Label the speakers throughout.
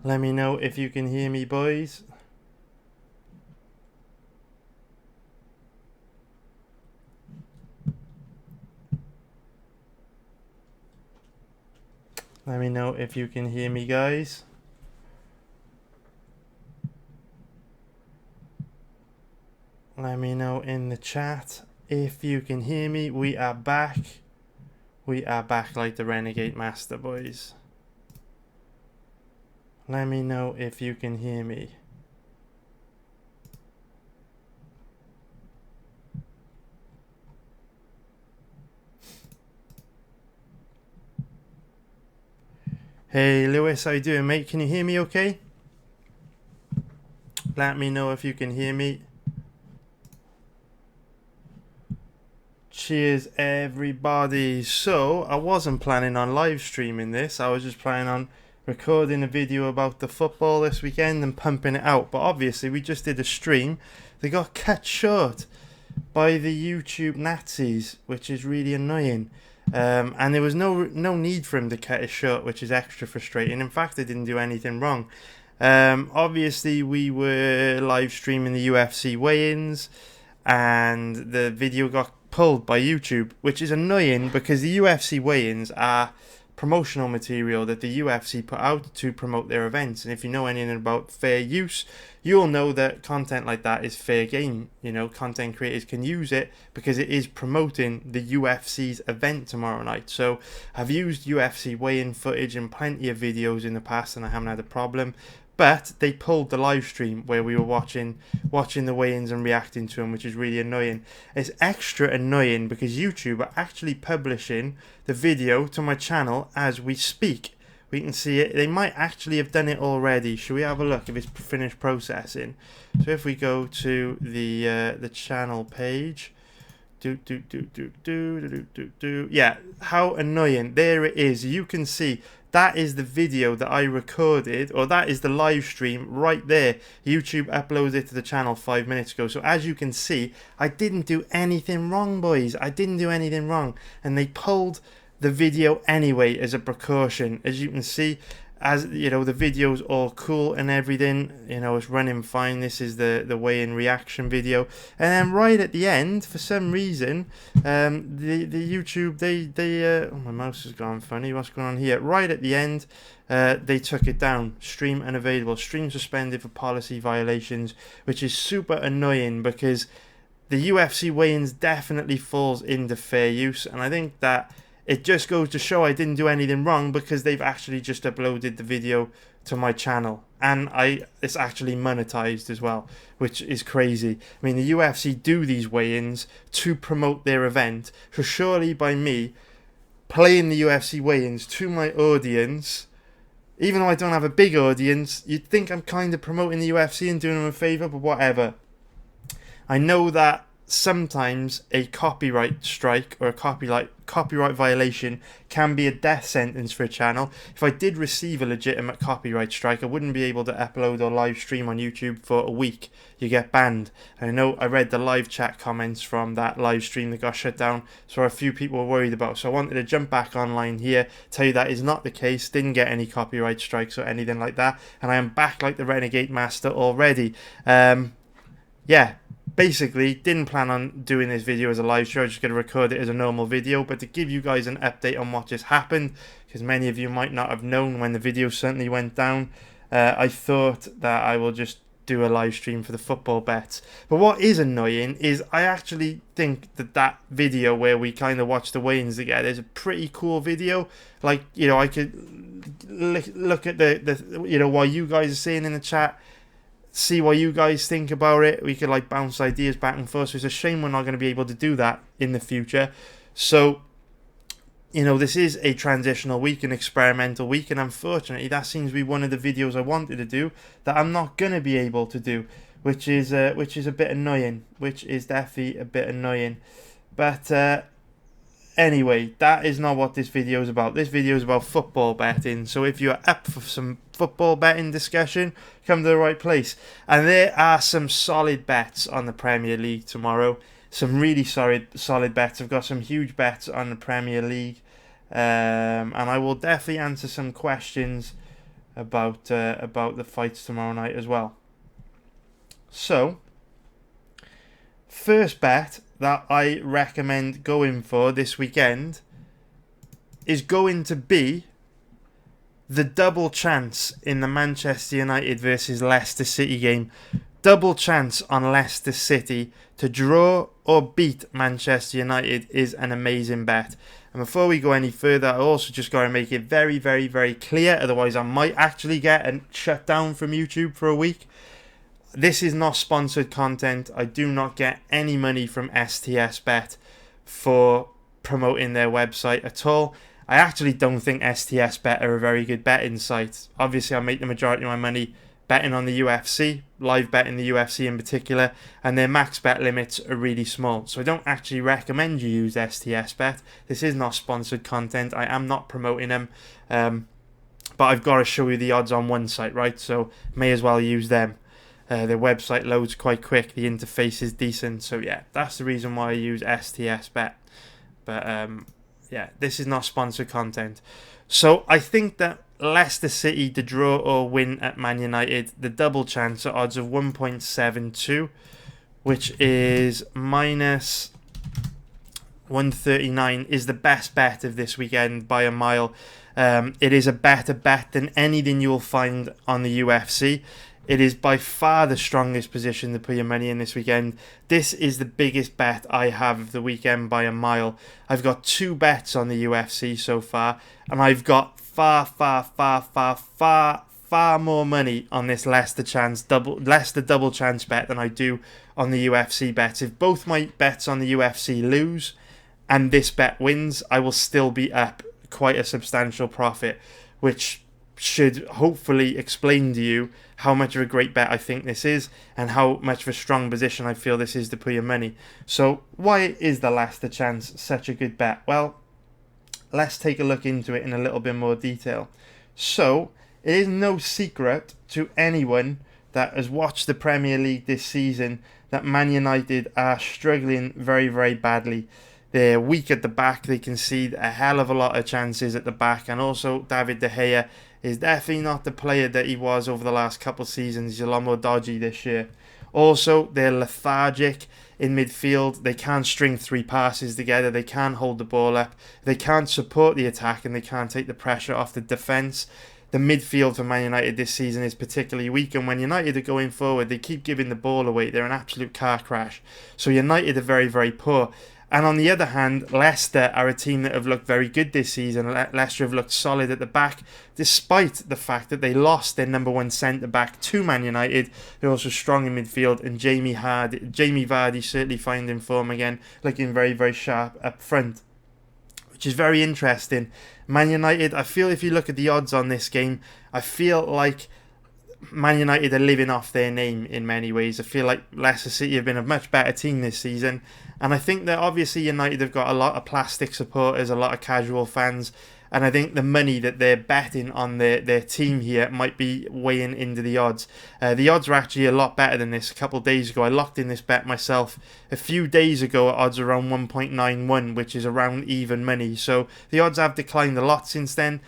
Speaker 1: Let me know if you can hear me, boys. Let me know if you can hear me, guys. Let me know in the chat if you can hear me. We are back. We are back like the Renegade Master, boys. Let me know if you can hear me. Hey Lewis, how you doing, mate? Can you hear me okay? Let me know if you can hear me. Cheers everybody. So I wasn't planning on live streaming this. I was just planning on recording a video about the football this weekend and pumping it out. But obviously we just did a stream. They got cut short by the YouTube Nazis, which is really annoying. And there was no need for him to cut it short, which is extra frustrating. In fact, they didn't do anything wrong. Obviously, we were live streaming the UFC weigh-ins, and the video got pulled by YouTube, which is annoying because the UFC weigh-ins are promotional material that the UFC put out to promote their events. And if you know anything about fair use, you'll know that content like that is fair game. You know, content creators can use it because it is promoting the UFC's event tomorrow night. So I've used UFC weigh-in footage in plenty of videos in the past and I haven't had a problem. But they pulled the live stream where we were watching the weigh-ins and reacting to them, which is really annoying. It's extra annoying because YouTube are actually publishing the video to my channel as we speak. We can see it. They might actually have done it already. Should we have a look if it's finished processing? So if we go to the channel page. Yeah, how annoying. There it is. You can see that is the video that I recorded, or that is the live stream right there. YouTube uploaded it to the channel 5 minutes ago. So as you can see, I didn't do anything wrong, boys. I didn't do anything wrong. And they pulled the video anyway as a precaution. As you can see, as you know, the video's all cool and everything, you know, it's running fine. This is the weigh-in reaction video, and then right at the end, for some reason, the YouTube they oh, my mouse has gone funny. What's going on here? Right at the end, they took it down. Stream unavailable. Stream suspended for policy violations, which is super annoying because the UFC weigh-ins definitely falls into fair use, and I think that it just goes to show I didn't do anything wrong because they've actually just uploaded the video to my channel. And it's actually monetized as well, which is crazy. I mean, the UFC do these weigh-ins to promote their event. So surely by me playing the UFC weigh-ins to my audience, even though I don't have a big audience, you'd think I'm kind of promoting the UFC and doing them a favor, but whatever. I know that sometimes a copyright strike or a copyright violation can be a death sentence for a channel. If I did receive a legitimate copyright strike, I wouldn't be able to upload or live stream on YouTube for a week. You get banned. I know I read the live chat comments from that live stream that got shut down, so a few people were worried about. So I wanted to jump back online here, tell you that is not the case. Didn't get any copyright strikes or anything like that, and I am back like the Renegade Master already. Yeah. Basically, didn't plan on doing this video as a live show. I'm just going to record it as a normal video, but to give you guys an update on what just happened, because many of you might not have known when the video certainly went down, I thought that I will just do a live stream for the football bets. But what is annoying is I actually think that video where we kind of watch the weigh-ins together is a pretty cool video. Like, you know, I could look at the you know, what you guys are saying in the chat, see what you guys think about it. We could like bounce ideas back and forth. So it's a shame we're not going to be able to do that in the future. So, you know, this is a transitional week, an experimental week, and unfortunately that seems to be one of the videos I wanted to do that I'm not going to be able to do, which is a bit annoying, which is definitely a bit annoying. But anyway, that is not what this video is about. This video is about football betting. So if you're up for some football betting discussion, come to the right place. And there are some solid bets on the Premier League tomorrow. Some really solid bets. I've got some huge bets on the Premier League. And I will definitely answer some questions about the fights tomorrow night as well. So, first bet that I recommend going for this weekend is going to be the double chance in the Manchester United versus Leicester City game. Double chance on Leicester City to draw or beat Manchester United is an amazing bet. And before we go any further, I also just got to make it very, very, very clear. Otherwise, I might actually get shut down from YouTube for a week. This is not sponsored content. I do not get any money from STS Bet for promoting their website at all. I actually don't think STS Bet are a very good betting site. Obviously, I make the majority of my money betting on the UFC, live betting the UFC in particular, and their max bet limits are really small. So I don't actually recommend you use STS Bet. This is not sponsored content. I am not promoting them. But I've got to show you the odds on one site, right? So may as well use them. Their website loads quite quick. The interface is decent. So yeah, that's the reason why I use STS Bet. But yeah, this is not sponsored content. So I think that Leicester City to draw or win at Man United, the double chance at odds of 1.72, which is minus 139, is the best bet of this weekend by a mile. It is a better bet than anything you'll find on the UFC. It is by far the strongest position to put your money in this weekend. This is the biggest bet I have of the weekend by a mile. I've got 2 bets on the UFC so far, and I've got far more money on this Leicester double chance bet than I do on the UFC bets. If both my bets on the UFC lose and this bet wins, I will still be up quite a substantial profit, which should hopefully explain to you how much of a great bet I think this is and how much of a strong position I feel this is to put your money. So why is the Leicester chance such a good bet? Well, let's take a look into it in a little bit more detail. So it is no secret to anyone that has watched the Premier League this season that Man United are struggling very, very badly. They're weak at the back. They concede a hell of a lot of chances at the back. And also David De Gea is definitely not the player that he was over the last couple of seasons. He's a lot more dodgy this year. Also, they're lethargic in midfield. They can't string 3 passes together. They can't hold the ball up. They can't support the attack, and they can't take the pressure off the defence. The midfield for Man United this season is particularly weak, and when United are going forward, they keep giving the ball away. They're an absolute car crash. So United are very, very poor. And on the other hand, Leicester are a team that have looked very good this season. Leicester have looked solid at the back, despite the fact that they lost their number 1 centre-back to Man United. They're also strong in midfield, and Jamie Vardy certainly finding form again, looking very, very sharp up front, which is very interesting. Man United, I feel if you look at the odds on this game, I feel like Man United are living off their name in many ways. I feel like Leicester City have been a much better team this season, and I think that obviously United have got a lot of plastic supporters, a lot of casual fans, and I think the money that they're betting on their team here might be weighing into the odds. The odds are actually a lot better than this. A couple of days ago, I locked in this bet myself. A few days ago, odds are around 1.91, which is around even money. So the odds have declined a lot since then.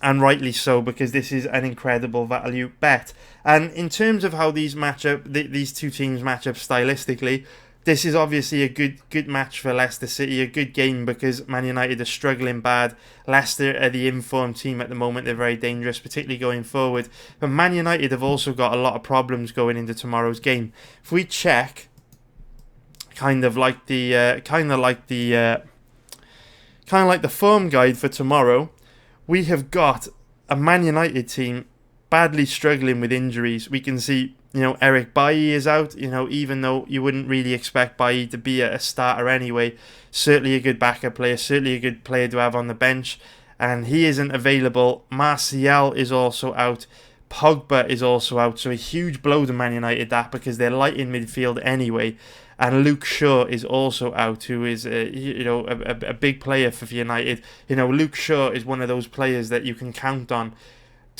Speaker 1: And rightly so, because this is an incredible value bet. And in terms of how these these two teams match up stylistically, this is obviously a good match for Leicester City, a good game, because Man United are struggling bad. Leicester are the informed team at the moment. They're very dangerous, particularly going forward. But Man United have also got a lot of problems going into tomorrow's game. If we check, kind of like the form guide for tomorrow, we have got a Man United team badly struggling with injuries. We can see, Eric Bailly is out, even though you wouldn't really expect Bailly to be a starter anyway. Certainly a good backup player, certainly a good player to have on the bench, and he isn't available. Martial is also out. Pogba is also out, so a huge blow to Man United that, because they're light in midfield anyway. And Luke Shaw is also out, who is a big player for United. Luke Shaw is one of those players that you can count on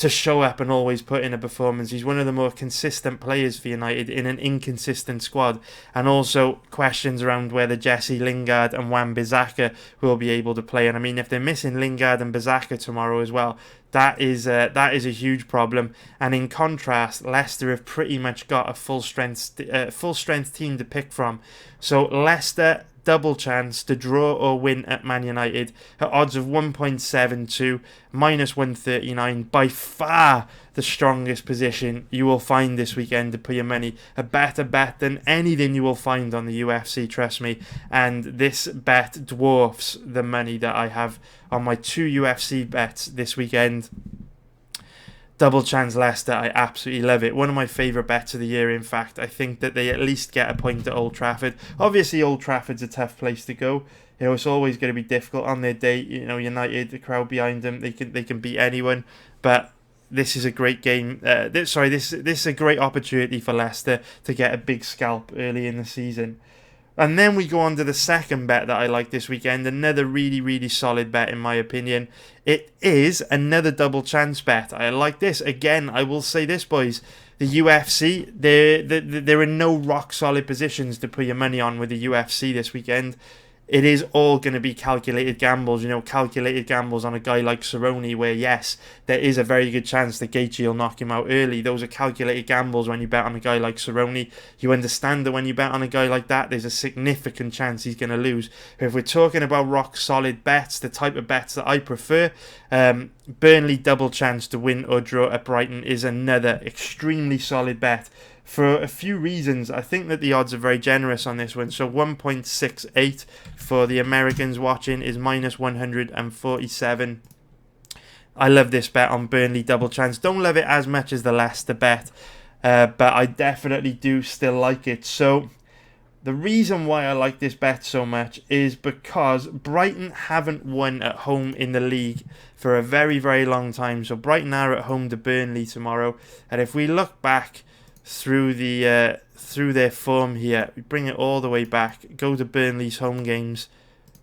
Speaker 1: to show up and always put in a performance. He's one of the more consistent players for United in an inconsistent squad. And also questions around whether Jesse Lingard and Wan-Bissaka will be able to play. And I mean, if they're missing Lingard and Bissaka tomorrow as well, that is a huge problem. And in contrast, Leicester have pretty much got a full strength team to pick from. So Leicester, double chance to draw or win at Man United at odds of 1.72, minus 139, by far the strongest position you will find this weekend to put your money. A better bet than anything you will find on the UFC, trust me. And this bet dwarfs the money that I have on my 2 UFC bets this weekend. Double chance Leicester, I absolutely love it. One of my favourite bets of the year, in fact. I think that they at least get a point at Old Trafford. Obviously, Old Trafford's a tough place to go. You know, it's always going to be difficult on their day. You know, United, the crowd behind them, they can beat anyone. But this is a great game. This is a great opportunity for Leicester to get a big scalp early in the season. And then we go on to the second bet that I like this weekend. Another really, really solid bet in my opinion. It is another double chance bet. I like this. Again, I will say this, boys. The UFC, they're in no rock solid positions to put your money on with the UFC this weekend. It is all going to be calculated gambles, calculated gambles on a guy like Cerrone, where yes, there is a very good chance that Gaethje will knock him out early. Those are calculated gambles when you bet on a guy like Cerrone. You understand that when you bet on a guy like that, there's a significant chance he's going to lose. If we're talking about rock solid bets, the type of bets that I prefer, Burnley double chance to win or draw at Brighton is another extremely solid bet. For a few reasons, I think that the odds are very generous on this one. So 1.68 for the Americans watching is minus 147. I love this bet on Burnley double chance. Don't love it as much as the Leicester bet, but I definitely do still like it. So the reason why I like this bet so much is because Brighton haven't won at home in the league for a very, very long time. So Brighton are at home to Burnley tomorrow. And if we look back through their form here, we bring it all the way back, go to Brighton's home games,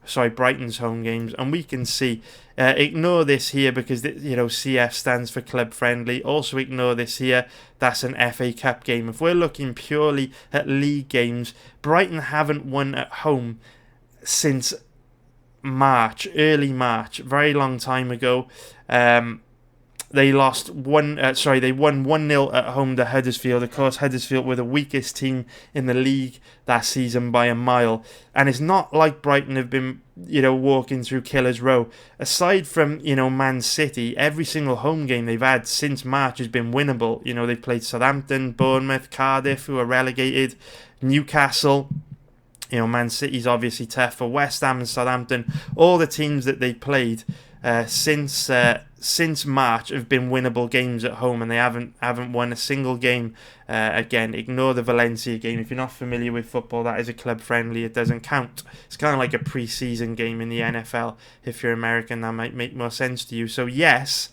Speaker 1: and we can see, ignore this here because CF stands for club friendly. Also ignore this here, that's an FA Cup game. If we're looking purely at league games, Brighton haven't won at home since early March, very long time ago. They won 1-0 at home to Huddersfield. Of course, Huddersfield were the weakest team in the league that season by a mile. And it's not like Brighton have been, walking through Killer's Row. Aside from, Man City, every single home game they've had since March has been winnable. They've played Southampton, Bournemouth, Cardiff, who are relegated, Newcastle. Man City's obviously tough, for West Ham and Southampton. All the teams that they played since March have been winnable games at home, and they haven't won a single game. Again, ignore the Valencia game. If you're not familiar with football, that is a club friendly. It doesn't count. It's kind of like a pre-season game in the NFL. If you're American, that might make more sense to you. So yes,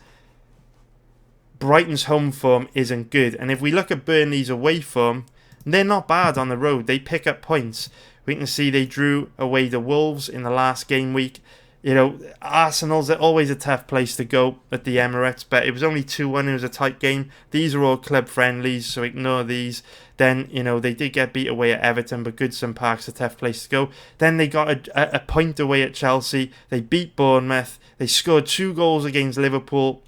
Speaker 1: Brighton's home form isn't good, and if we look at Burnley's away form, they're not bad on the road. They pick up points. We can see they drew away the Wolves in the last game week. Arsenal's always a tough place to go at the Emirates, but it was only 2-1. It was a tight game. These are all club friendlies, so ignore these. Then, they did get beat away at Everton, but Goodson Park's a tough place to go. Then they got a point away at Chelsea. They beat Bournemouth. They scored 2 goals against Liverpool.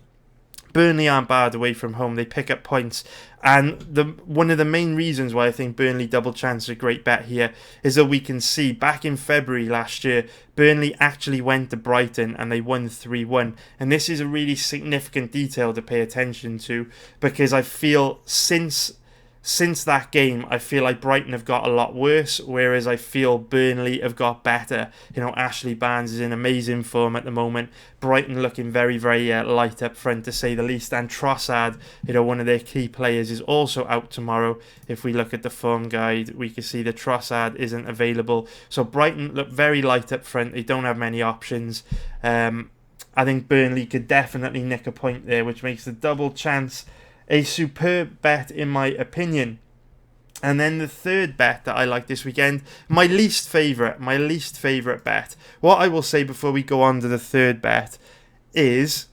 Speaker 1: Burnley aren't bad away from home. They pick up points. And one of the main reasons why I think Burnley double chance is a great bet here is that we can see back in February last year, Burnley actually went to Brighton and they won 3-1. And this is a really significant detail to pay attention to, because I feel since that game, I feel like Brighton have got a lot worse, whereas I feel Burnley have got better. Ashley Barnes is in amazing form at the moment. Brighton looking very, very light up front, to say the least. And Trossard, one of their key players, is also out tomorrow. If we look at the form guide, we can see that Trossard isn't available. So Brighton look very light up front. They don't have many options. I think Burnley could definitely nick a point there, which makes the double chance a superb bet in my opinion. And then the third bet that I like this weekend, my least favourite bet. What I will say before we go on to the third bet is,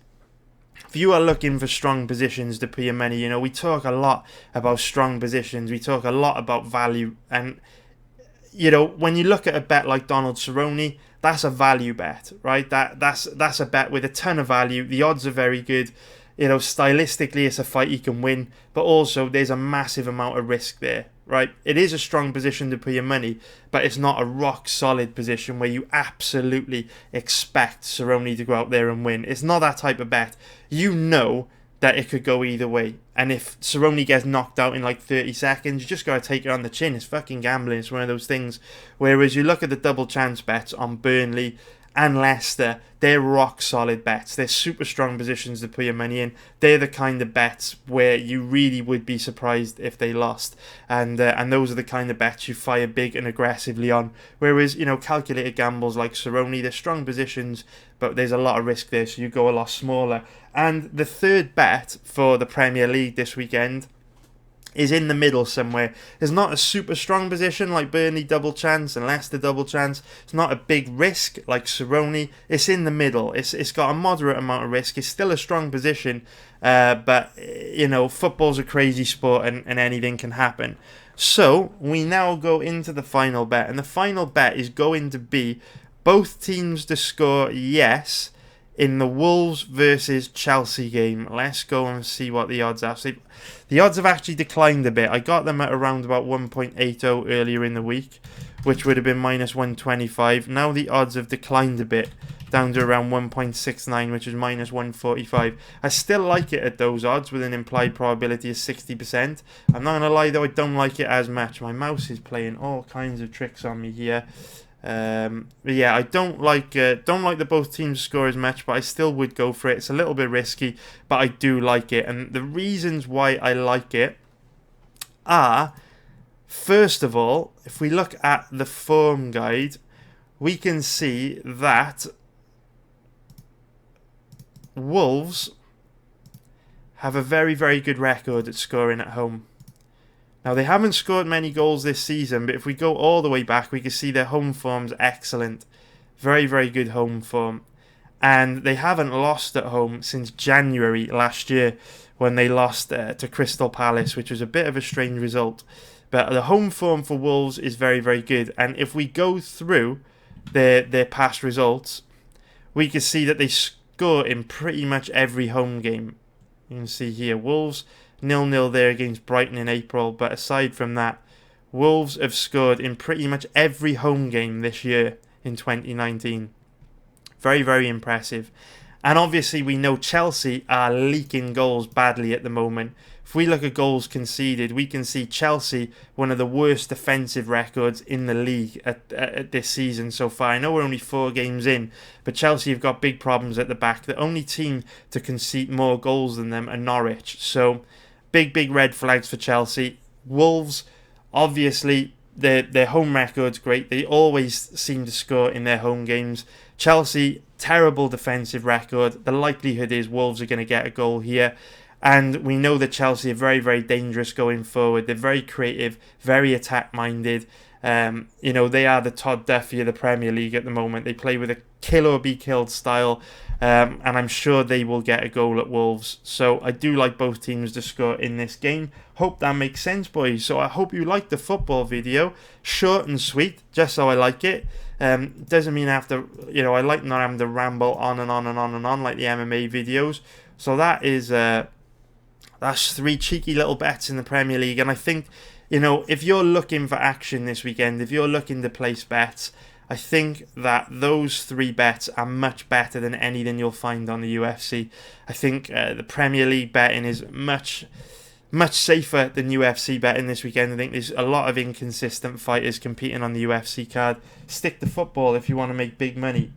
Speaker 1: if you are looking for strong positions to put your money, you know, we talk a lot about strong positions. We talk a lot about value. And, you know, when you look at a bet like Donald Cerrone, that's a value bet, right? That's a bet with a ton of value. The odds are very good. You know, stylistically, it's a fight he can win, but also there's a massive amount of risk there, right? It is a strong position to put your money, but it's not a rock solid position where you absolutely expect Cerrone to go out there and win. It's not that type of bet. You know that it could go either way. And if Cerrone gets knocked out in like 30 seconds, you just got to take it on the chin. It's fucking gambling. It's one of those things. Whereas you look at the double chance bets on Burnley and Leicester, they're rock solid bets. They're super strong positions to put your money in. They're the kind of bets where you really would be surprised if they lost. And those are the kind of bets you fire big and aggressively on. Whereas, you know, calculated gambles like Cerrone, they're strong positions, but there's a lot of risk there, so you go a lot smaller. And the third bet for the Premier League this weekend is in the middle somewhere. It's not a super strong position like Burnley double chance and Leicester double chance. It's not a big risk like Cerrone. It's in the middle. It's got a moderate amount of risk. It's still a strong position, but you know, football's a crazy sport and anything can happen. So we now go into the final bet, and the final bet is going to be both teams to score yes in the Wolves versus Chelsea game. Let's go and see what the odds are. So the odds have actually declined a bit. I got them at around about 1.80 earlier in the week, which would have been minus 125. Now the odds have declined a bit, down to around 1.69, which is minus 145. I still like it at those odds with an implied probability of 60%. I'm not going to lie though, I don't like it as much. My mouse is playing all kinds of tricks on me here. But yeah, I don't like the both teams score as much, but I still would go for it. It's a little bit risky, but I do like it. And the reasons why I like it are, first of all, if we look at the form guide, we can see that Wolves have a very, very good record at scoring at home. Now, they haven't scored many goals this season, but if we go all the way back, we can see their home form's excellent. Very, very good home form. And they haven't lost at home since January last year when they lost to Crystal Palace, which was a bit of a strange result. But the home form for Wolves is very, very good. And if we go through their past results, we can see that they score in pretty much every home game. You can see here, Wolves 0-0 there against Brighton in April, but aside from that, Wolves have scored in pretty much every home game this year in 2019. Very, very impressive. And obviously we know Chelsea are leaking goals badly at the moment. If we look at goals conceded, we can see Chelsea, one of the worst defensive records in the league at this season so far. I know we're only 4 games in, but Chelsea have got big problems at the back. The only team to concede more goals than them are Norwich. So big red flags for Chelsea. Wolves, obviously, their home record's great. They always seem to score in their home games. Chelsea, terrible defensive record. The likelihood is Wolves are going to get a goal here. And we know that Chelsea are very, very dangerous going forward. They're very creative, very attack-minded. You know, they are the Todd Duffy of the Premier League at the moment. They play with a kill or be killed style. And I'm sure they will get a goal at Wolves. So I do like both teams to score in this game. Hope that makes sense, boys. So I hope you liked the football video. Short and sweet, just so I like it. Doesn't mean I have to, you know, I like not having to ramble on and on and on and on like the MMA videos. So that is, that's 3 cheeky little bets in the Premier League. And I think, you know, if you're looking for action this weekend, if you're looking to place bets, I think that those 3 bets are much better than anything you'll find on the UFC. I think the Premier League betting is much safer than UFC betting this weekend. I think there's a lot of inconsistent fighters competing on the UFC card. Stick to football if you want to make big money,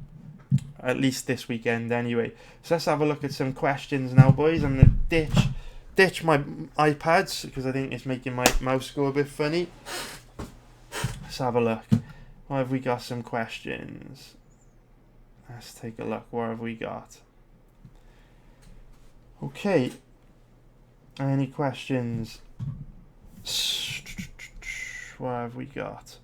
Speaker 1: at least this weekend anyway. So let's have a look at some questions now, boys. I'm going to ditch my iPads because I think it's making my mouse go a bit funny. Let's have a look. What have we got? Some questions. Let's take a look. What have we got? Okay. Any questions? What have we got?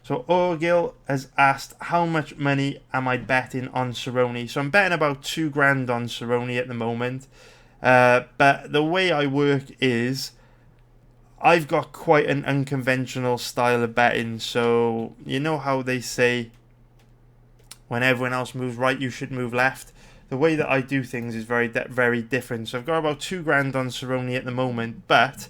Speaker 1: So Orgil has asked, how much money am I betting on Cerrone? So I'm betting about £2,000 on Cerrone at the moment. But the way I work is I've got quite an unconventional style of betting. So you know how they say when everyone else moves right, you should move left. The way that I do things is very different. So I've got about £2,000 on Cerrone at the moment. But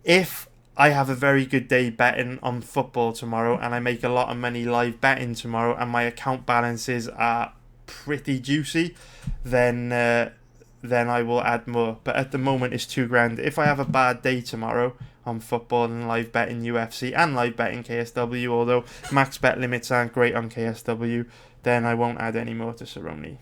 Speaker 1: if I have a very good day betting on football tomorrow and I make a lot of money live betting tomorrow and my account balances are pretty juicy, then I will add more. But at the moment it's £2,000. If I have a bad day tomorrow on football and live betting UFC and live betting KSW, although max bet limits aren't great on KSW, then I won't add any more to Cerrone.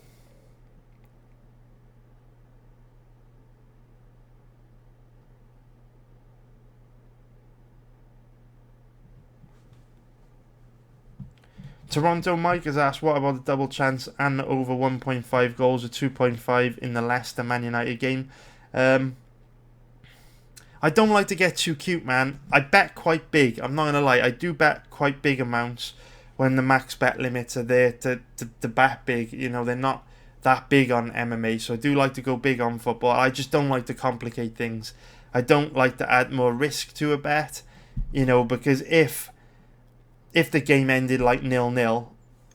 Speaker 1: Toronto Mike has asked, what about the double chance and the over 1.5 goals or 2.5 in the Leicester Man United game? I don't like to get too cute, man. I bet quite big. I'm not going to lie. I do bet quite big amounts when the max bet limits are there to bet big. You know, they're not that big on MMA, so I do like to go big on football. I just don't like to complicate things. I don't like to add more risk to a bet, you know, because if the game ended like 0-0,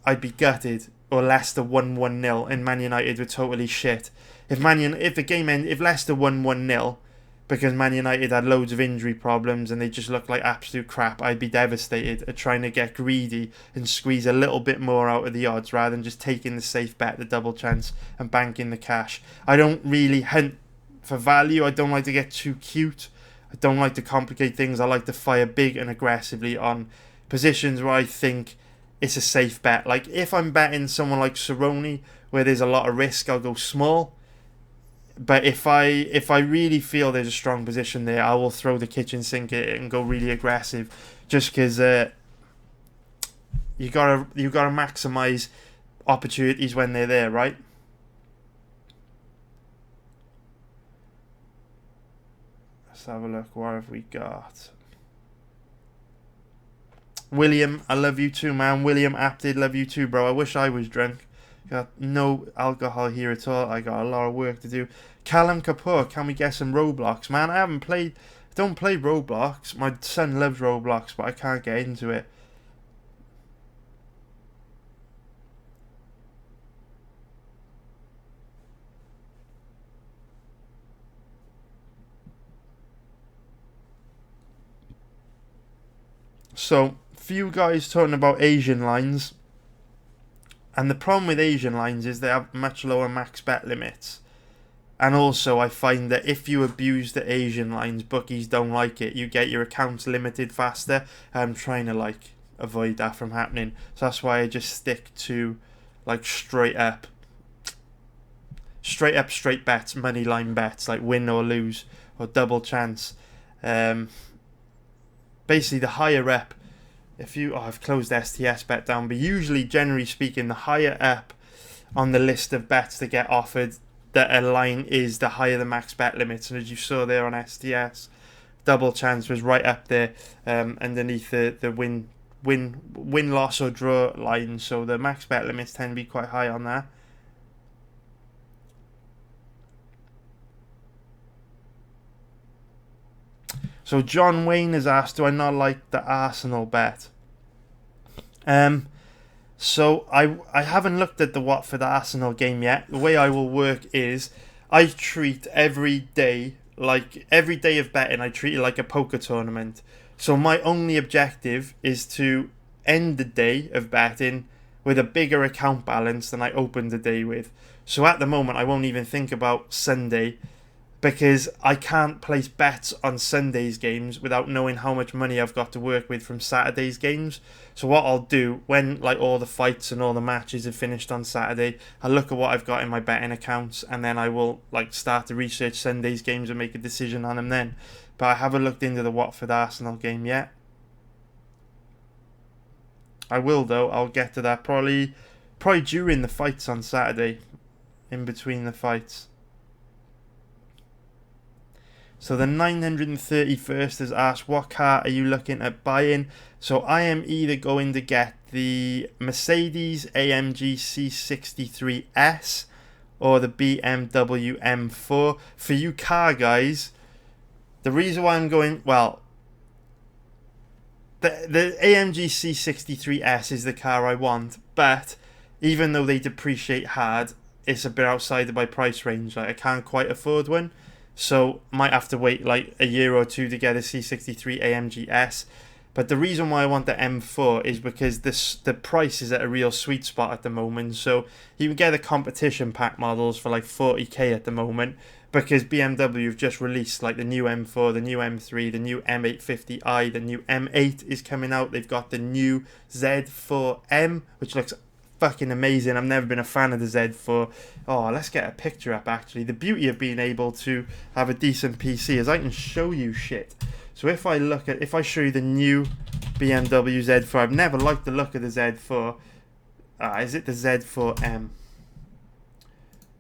Speaker 1: I'd be gutted. Or Leicester won 1-0 and Man United were totally shit. If Leicester won 1-0 because Man United had loads of injury problems and they just looked like absolute crap, I'd be devastated at trying to get greedy and squeeze a little bit more out of the odds rather than just taking the safe bet, the double chance, and banking the cash. I don't really hunt for value. I don't like to get too cute. I don't like to complicate things. I like to fire big and aggressively on positions where I think it's a safe bet. Like if I'm betting someone like Cerrone where there's a lot of risk, I'll go small. But if I really feel there's a strong position there, I will throw the kitchen sink at it and go really aggressive, just because you gotta maximize opportunities when they're there, right? Let's have a look. What have we got? William, I love you too, man. William Apted, love you too, bro. I wish I was drunk. Got no alcohol here at all. I got a lot of work to do. Callum Kapoor, can we get some Roblox? Man, I don't play Roblox. My son loves Roblox, but I can't get into it. So, few guys talking about Asian lines. And the problem with Asian lines is they have much lower max bet limits. And also, I find that if you abuse the Asian lines, bookies don't like it. You get your accounts limited faster. I'm trying to avoid that from happening. So that's why I just stick to straight up straight bets, money line bets, like win or lose or double chance. Basically, the higher up. I've closed STS bet down, but usually, generally speaking, the higher up on the list of bets that get offered that a line is, the higher the max bet limits. And as you saw there on STS, double chance was right up there underneath the win loss or draw line. So the max bet limits tend to be quite high on that. So John Wayne has asked, do I not like the Arsenal bet? So I haven't looked at the Watford Arsenal game yet. The way I will work is I treat every day of betting, I treat it like a poker tournament. So my only objective is to end the day of betting with a bigger account balance than I opened the day with. So at the moment I won't even think about Sunday, because I can't place bets on Sunday's games without knowing how much money I've got to work with from Saturday's games. So what I'll do when all the fights and all the matches have finished on Saturday, I'll look at what I've got in my betting accounts, and then I will start to research Sunday's games and make a decision on them then. But I haven't looked into the Watford Arsenal game yet. I will though. I'll get to that probably during the fights on Saturday, in between the fights. So the 931st has asked, what car are you looking at buying? So I am either going to get the Mercedes AMG C63S or the BMW M4. For you car guys, the reason why I'm going, well, the AMG C63S is the car I want, but even though they depreciate hard, it's a bit outside of my price range. Like, I can't quite afford one. So might have to wait like a year or two to get a C63 AMG S. But the reason why I want the M4 is because the price is at a real sweet spot at the moment. So you can get the competition pack models for like 40k at the moment, because BMW have just released like the new M4, the new M3, the new M850i, the new M8 is coming out. They've got the new Z4M, which looks fucking amazing. I've never been a fan of the Z4. Oh, let's get a picture up actually. The beauty of being able to have a decent PC is I can show you shit. So if I show you the new BMW Z4, I've never liked the look of the Z4. Is it the Z4M?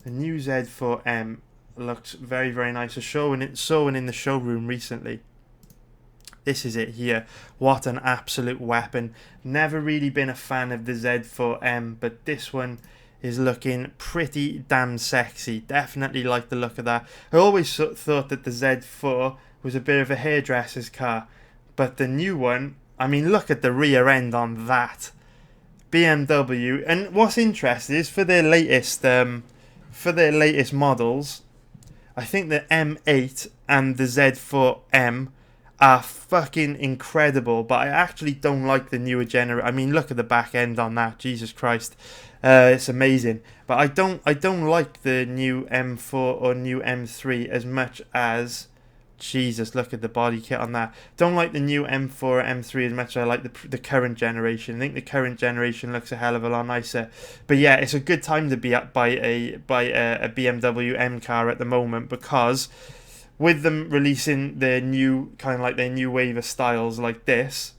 Speaker 1: The new Z4M looks very, very nice. I saw it in the showroom recently. This is it here. What an absolute weapon. Never really been a fan of the Z4M, but this one is looking pretty damn sexy. Definitely like the look of that. I always thought that the Z4 was a bit of a hairdresser's car, but the new one, I mean, look at the rear end on that. BMW, and what's interesting is for their latest models, I think the M8 and the Z4M are fucking incredible, but I actually don't like the newer generation. I mean, look at the back end on that, Jesus Christ, it's amazing. But I don't like the new M4 or new M3 as much as, Jesus, look at the body kit on that. Don't like the new M4 or M3 as much as I like the current generation. I think the current generation looks a hell of a lot nicer. But yeah, it's a good time to buy a BMW M car at the moment, because with them releasing their new wave of styles like this,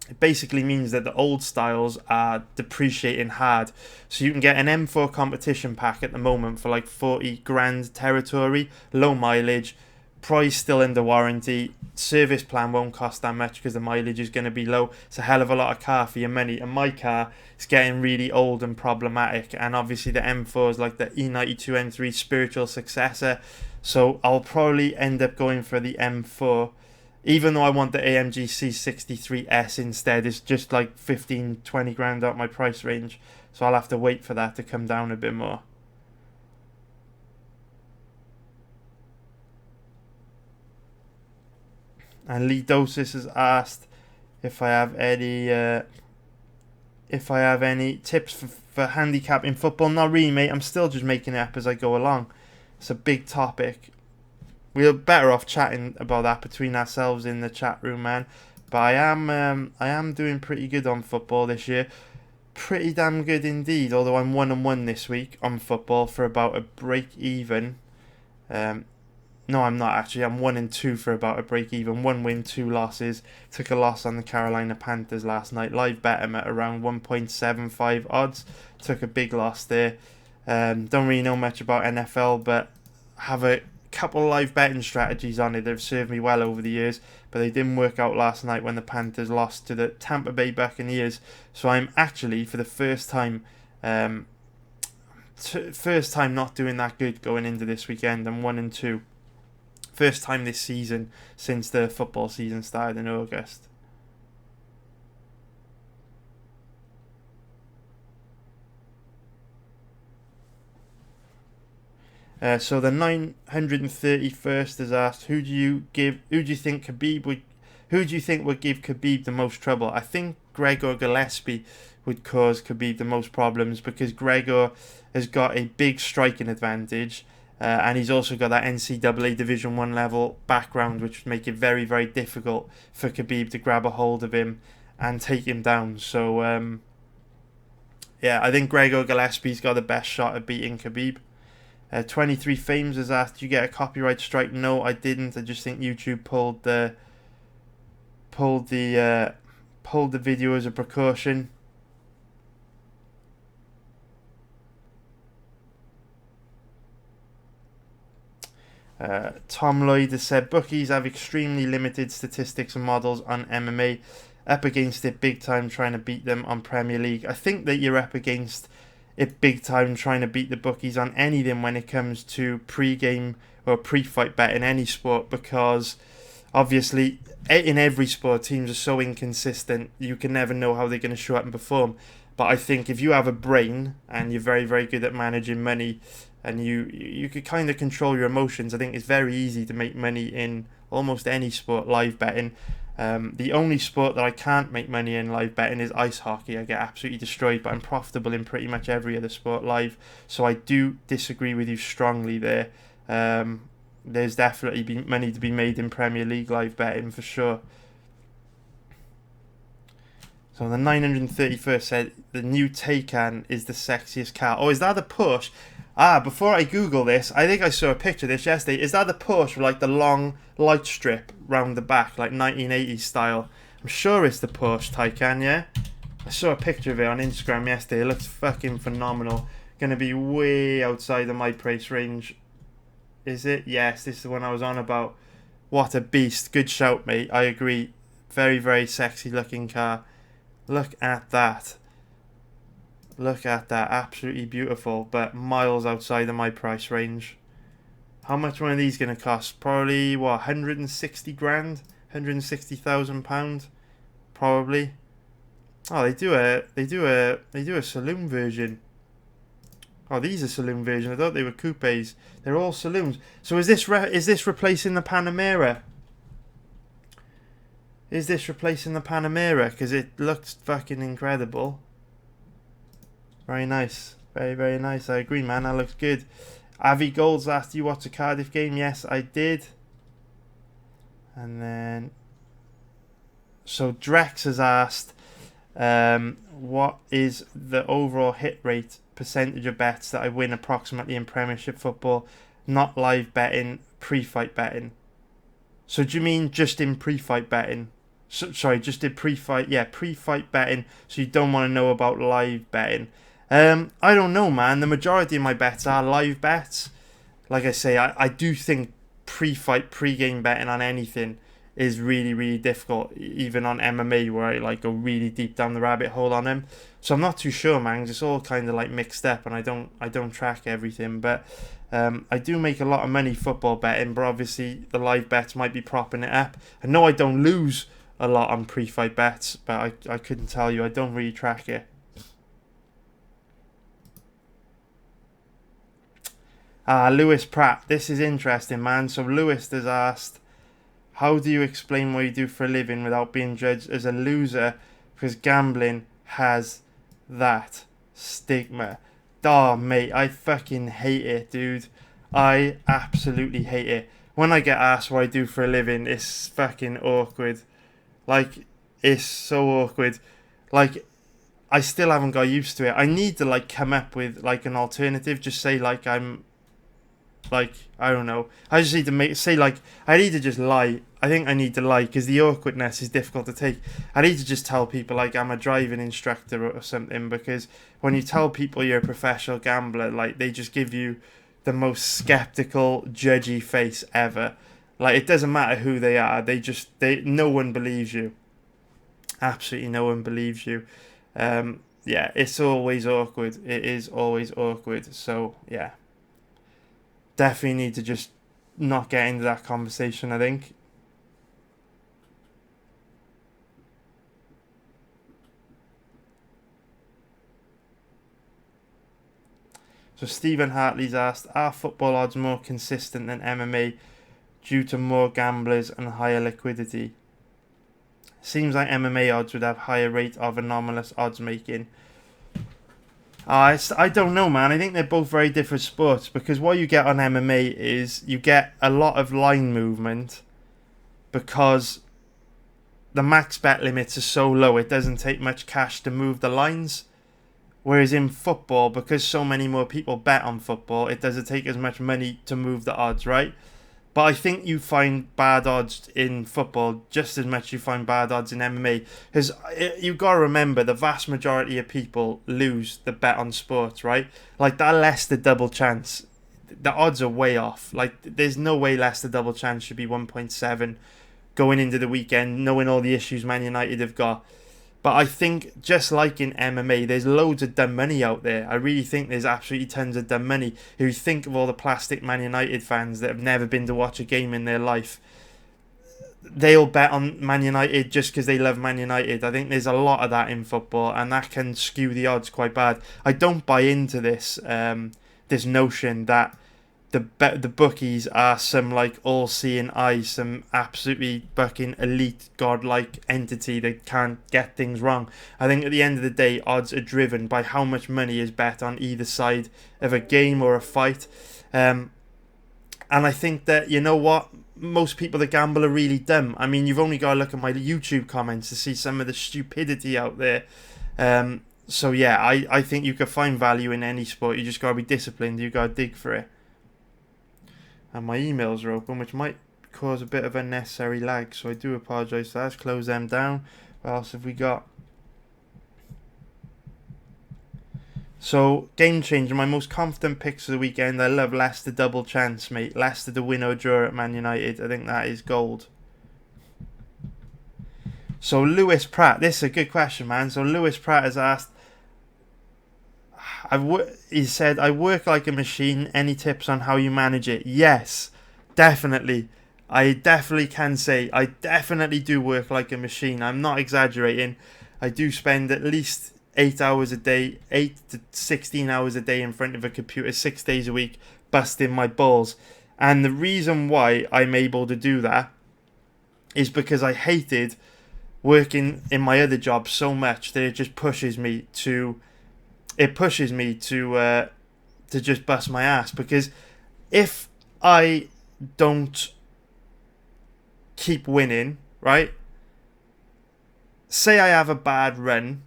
Speaker 1: it basically means that the old styles are depreciating hard. So you can get an M4 competition pack at the moment for like 40 grand territory, low mileage, price still under warranty, service plan won't cost that much because the mileage is going to be low. It's a hell of a lot of car for your money, and my car is getting really old and problematic, and obviously the M4 is like the E92 M3 spiritual successor. So I'll probably end up going for the M4, even though I want the AMG C63S instead. It's just like 15-20 grand out my price range, so I'll have to wait for that to come down a bit more. And Lee Dosis has asked if I have any tips for handicapping football. Not really, mate. I'm still just making it up as I go along. It's a big topic. We're better off chatting about that between ourselves in the chat room, man. But I am doing pretty good on football this year. Pretty damn good indeed. Although I'm 1-1 this week on football for about a break even. No, I'm not actually. I'm 1-2 for about a break even. 1 win, 2 losses. Took a loss on the Carolina Panthers last night. Live bet them at around 1.75 odds. Took a big loss there. Don't really know much about NFL, but have a couple of live betting strategies on it that have served me well over the years, but they didn't work out last night when the Panthers lost to the Tampa Bay Buccaneers. So I'm actually, for the first time not doing that good going into this weekend. I'm 1-2. First time this season since the football season started in August. So the 931st has asked, who do you think would give Khabib the most trouble? I think Gregor Gillespie would cause Khabib the most problems, because Gregor has got a big striking advantage, and he's also got that NCAA Division 1 level background, which would make it very, very difficult for Khabib to grab a hold of him and take him down. So yeah, I think Gregor Gillespie's got the best shot at beating Khabib. 23 Fames has asked, "Did you get a copyright strike?" No, I didn't. I just think YouTube pulled the video as a precaution. Tom Lloyd has said bookies have extremely limited statistics and models on MMA. Up against it big time trying to beat them on Premier League. I think that you're up against it big time trying to beat the bookies on anything when it comes to pre-game or pre-fight bet in any sport, because obviously in every sport teams are so inconsistent, you can never know how they're going to show up and perform. But I think if you have a brain and you're very, very good at managing money, and you could kind of control your emotions, I think it's very easy to make money in almost any sport live betting. The only sport that I can't make money in live betting is ice hockey. I get absolutely destroyed, but I'm profitable in pretty much every other sport live. So I do disagree with you strongly there. There's definitely money to be made in Premier League live betting for sure. So the 931st said the new Taycan is the sexiest car. Oh, is that the Porsche? Before I Google this, I think I saw a picture of this yesterday. Is that the Porsche with like the long light strip round the back, like 1980s style? I'm sure it's the Porsche Taycan, yeah? I saw a picture of it on Instagram yesterday. It looks fucking phenomenal. Gonna be way outside of my price range. Is it? Yes, this is the one I was on about. What a beast. Good shout, mate. I agree. Very, very sexy looking car. Look at that. Look at that. Absolutely beautiful, but miles outside of my price range. How much one of these going to cost? Probably, what, 160 grand? 160,000 pounds? Probably. Oh, they do a saloon version. Oh, these are saloon versions. I thought they were coupes. They're all saloons. So is this replacing the Panamera? Is this replacing the Panamera? Because it looks fucking incredible. Very nice. Very, very nice. I agree, man. That looks good. Avi Golds asked you watch a Cardiff game. Yes, I did. And then... So Drex has asked, what is the overall hit rate percentage of bets that I win approximately in Premiership football? Not live betting, pre-fight betting. So do you mean just in pre-fight betting? Sorry, just in pre-fight. Yeah, pre-fight betting. So you don't want to know about live betting. I don't know, man. The majority of my bets are live bets. Like I say, I do think pre-fight, pre-game betting on anything is really, really difficult. Even on MMA, where I like go really deep down the rabbit hole on them. So I'm not too sure, man. It's all kind of like mixed up, and I don't track everything. But I do make a lot of money football betting. But obviously, the live bets might be propping it up. I know I don't lose a lot on pre-fight bets, but I couldn't tell you. I don't really track it. Lewis Pratt. This is interesting, man. So Lewis has asked, how do you explain what you do for a living without being judged as a loser? Because gambling has that stigma. Oh, mate, I fucking hate it, dude. I absolutely hate it. When I get asked what I do for a living, it's fucking awkward. Like, it's so awkward. Like, I still haven't got used to it. I need to, like, come up with, like, an alternative. Just say, like, I'm... Like, I don't know. I just need to I need to just lie. I think I need to lie because the awkwardness is difficult to take. I need to just tell people like I'm a driving instructor or something, because when you tell people you're a professional gambler, like they just give you the most skeptical, judgy face ever. Like it doesn't matter who they are. No one believes you. Absolutely no one believes you. Yeah, it's always awkward. It is always awkward. So yeah. Definitely need to just not get into that conversation, I think. So Stephen Hartley's asked, are football odds more consistent than MMA due to more gamblers and higher liquidity? Seems like MMA odds would have higher rate of anomalous odds making. I don't know, man. I think they're both very different sports, because what you get on MMA is you get a lot of line movement because the max bet limits are so low, it doesn't take much cash to move the lines. Whereas in football, because so many more people bet on football, it doesn't take as much money to move the odds, right? But I think you find bad odds in football just as much as you find bad odds in MMA. Because you've got to remember, the vast majority of people lose the bet on sports, right? Like that Leicester double chance. the odds are way off. Like, there's no way Leicester double chance should be 1.7 going into the weekend, knowing all the issues Man United have got. But I think, just like in MMA, there's loads of dumb money out there. I really think there's absolutely tons of dumb money. If you think of all the plastic Man United fans that have never been to watch a game in their life, they'll bet on Man United just because they love Man United. I think there's a lot of that in football, and that can skew the odds quite bad. I don't buy into this this notion that the bookies are some like all-seeing eye, some absolutely fucking elite godlike entity that can't get things wrong. I think at the end of the day, odds are driven by how much money is bet on either side of a game or a fight. And I think that, you know what, most people that gamble are really dumb. I mean, you've only got to look at my YouTube comments to see some of the stupidity out there. So yeah, I think you could find value in any sport. You just got to be disciplined. You got to dig for it. And my emails are open, which might cause a bit of unnecessary lag, so I do apologise for that. Let's close them down. What else have we got? So, game changer, my most confident picks of the weekend. I love Leicester double chance, mate. Leicester to win or draw at Man United. I think that is gold. So, Lewis Pratt, this is a good question, man. So, Lewis Pratt has asked, he said, I work like a machine. Any tips on how you manage it? Yes, definitely. I definitely can say I definitely do work like a machine. I'm not exaggerating. I do spend at least 8 hours a day, 8 to 16 hours a day in front of a computer, 6 days a week, busting my balls. And the reason why I'm able to do that is because I hated working in my other job so much that it just pushes me to just bust my ass. Because if I don't keep winning, right? Say I have a bad run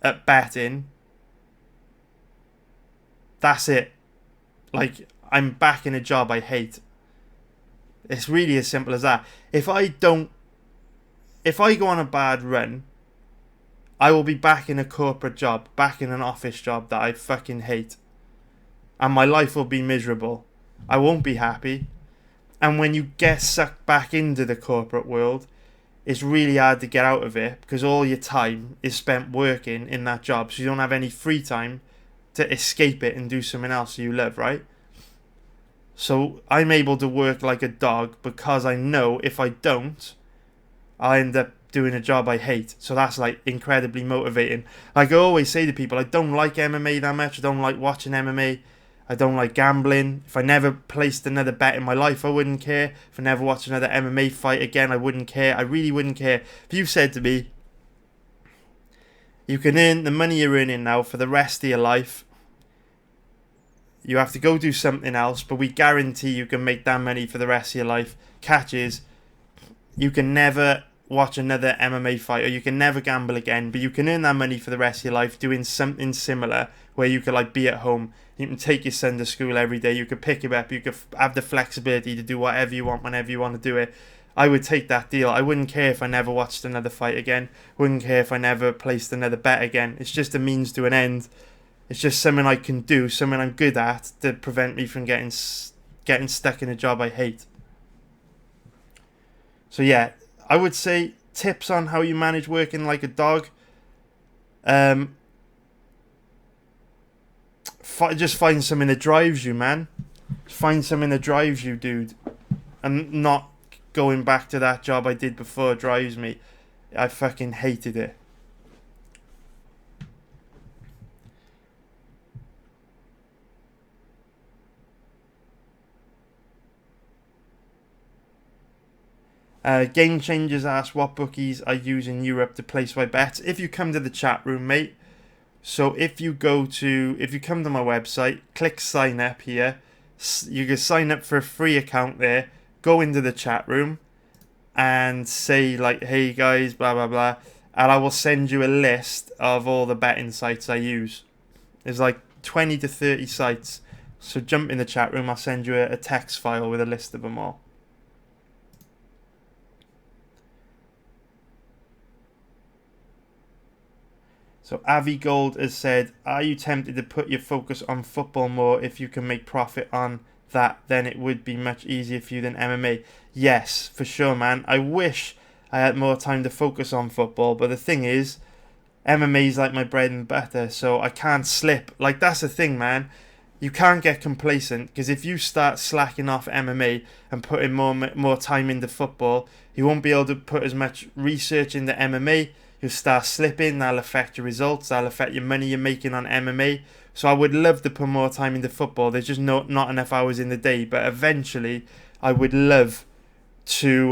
Speaker 1: at betting, that's it. Like, I'm back in a job I hate. It's really as simple as that. If I go on a bad run, I will be back in a corporate job, back in an office job that I fucking hate. And my life will be miserable. I won't be happy. And when you get sucked back into the corporate world, it's really hard to get out of it, because all your time is spent working in that job. So you don't have any free time to escape it and do something else you love, right? So I'm able to work like a dog because I know if I don't, I'll end up doing a job I hate. So that's like incredibly motivating. Like I always say to people, I don't like MMA that much. I don't like watching MMA. I don't like gambling. If I never placed another bet in my life, I wouldn't care. If I never watched another MMA fight again, I wouldn't care. I really wouldn't care. If you said to me, you can earn the money you're earning now for the rest of your life, you have to go do something else, but we guarantee you can make that money for the rest of your life. Catch is, you can never watch another MMA fight, or you can never gamble again, but you can earn that money for the rest of your life doing something similar, where you could like be at home, you can take your son to school every day, you could pick him up, you could have the flexibility to do whatever you want whenever you want to do it. I would take that deal. I wouldn't care if I never watched another fight again. Wouldn't care if I never placed another bet again. It's just a means to an end. It's just something I can do, something I'm good at, to prevent me from getting stuck in a job I hate. So yeah, I would say tips on how you manage working like a dog. Just find something that drives you, man. Find something that drives you, dude. And not going back to that job I did before drives me. I fucking hated it. Game Changers asks what bookies I use in Europe to place my bets. If you come to the chat room, mate. So if you come to my website, click sign up here. You can sign up for a free account there. Go into the chat room and say like, hey guys, blah blah blah, and I will send you a list of all the betting sites I use. There's like 20 to 30 sites. So jump in the chat room. I'll send you a text file with a list of them all. So Avi Gold has said, are you tempted to put your focus on football more? If you can make profit on that, then it would be much easier for you than MMA. Yes, for sure, man. I wish I had more time to focus on football, but the thing is, MMA is like my bread and butter, so I can't slip. Like, that's the thing, man. You can't get complacent, because if you start slacking off MMA and putting more time into football, you won't be able to put as much research into MMA. You'll start slipping. That'll affect your results. That'll affect your money you're making on MMA. So I would love to put more time into football. There's just not enough hours in the day. But eventually, I would love to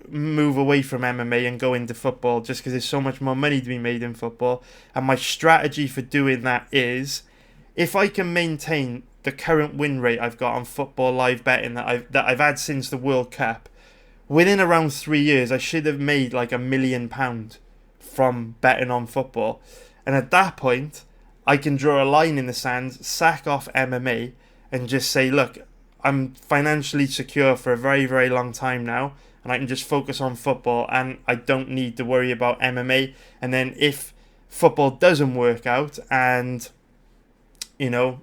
Speaker 1: move away from MMA and go into football, just because there's so much more money to be made in football. And my strategy for doing that is, if I can maintain the current win rate I've got on football live betting that I've had since the World Cup, within around 3 years, I should have made like £1 million from betting on football. And at that point, I can draw a line in the sand, sack off MMA, and just say, look, I'm financially secure for a very, very long time now, and I can just focus on football, and I don't need to worry about MMA. And then if football doesn't work out, and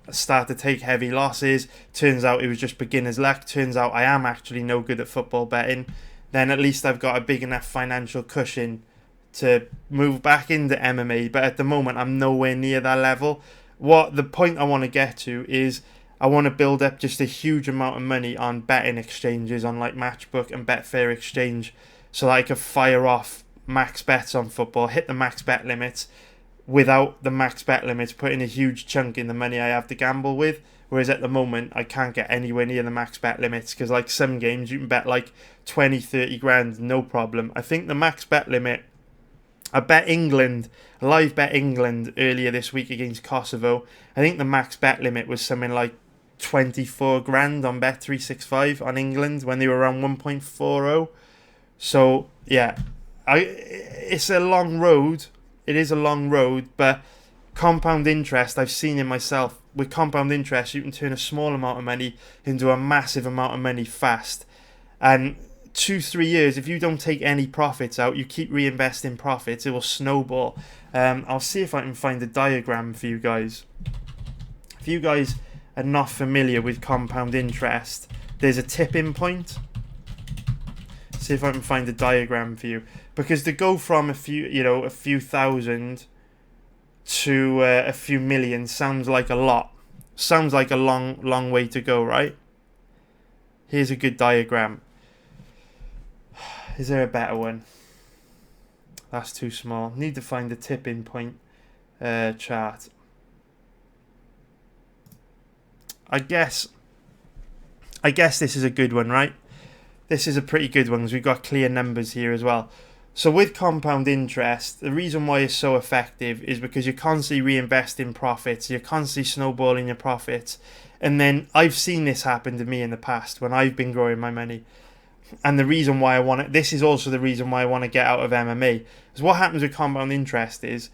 Speaker 1: start to take heavy losses, turns out it was just beginner's luck, turns out I am actually no good at football betting, then at least I've got a big enough financial cushion to move back into MMA. But at the moment, I'm nowhere near that level. What the point I want to get to is, I want to build up just a huge amount of money on betting exchanges, on like Matchbook and Betfair Exchange, so that I can fire off max bets on football, hit the max bet limits, without the max bet limits putting a huge chunk in the money I have to gamble with. Whereas at the moment, I can't get anywhere near the max bet limits, because like some games you can bet like 20-30 grand, no problem. I think the max bet limit, I bet England, live bet England earlier this week against Kosovo. I think the max bet limit was something like 24 grand on Bet365 on England when they were around 1.40. So yeah, it's a long road. It is a long road, but compound interest, I've seen in myself, with compound interest, you can turn a small amount of money into a massive amount of money fast. And 2-3 years, if you don't take any profits out, you keep reinvesting profits, it will snowball. I'll see if I can find a diagram for you guys. If you guys are not familiar with compound interest, there's a tipping point. See if I can find a diagram for you. Because to go from a few thousand to a few million sounds like a lot. Sounds like a long way to go, right? Here's a good diagram. Is there a better one? That's too small. Need to find the tipping point chart. I guess this is a good one, right? This is a pretty good one because we've got clear numbers here as well. So with compound interest, the reason why it's so effective is because you're constantly reinvesting profits, you're constantly snowballing your profits. And then I've seen this happen to me in the past when I've been growing my money. And the reason why this is also the reason why I want to get out of MMA. Because what happens with compound interest is,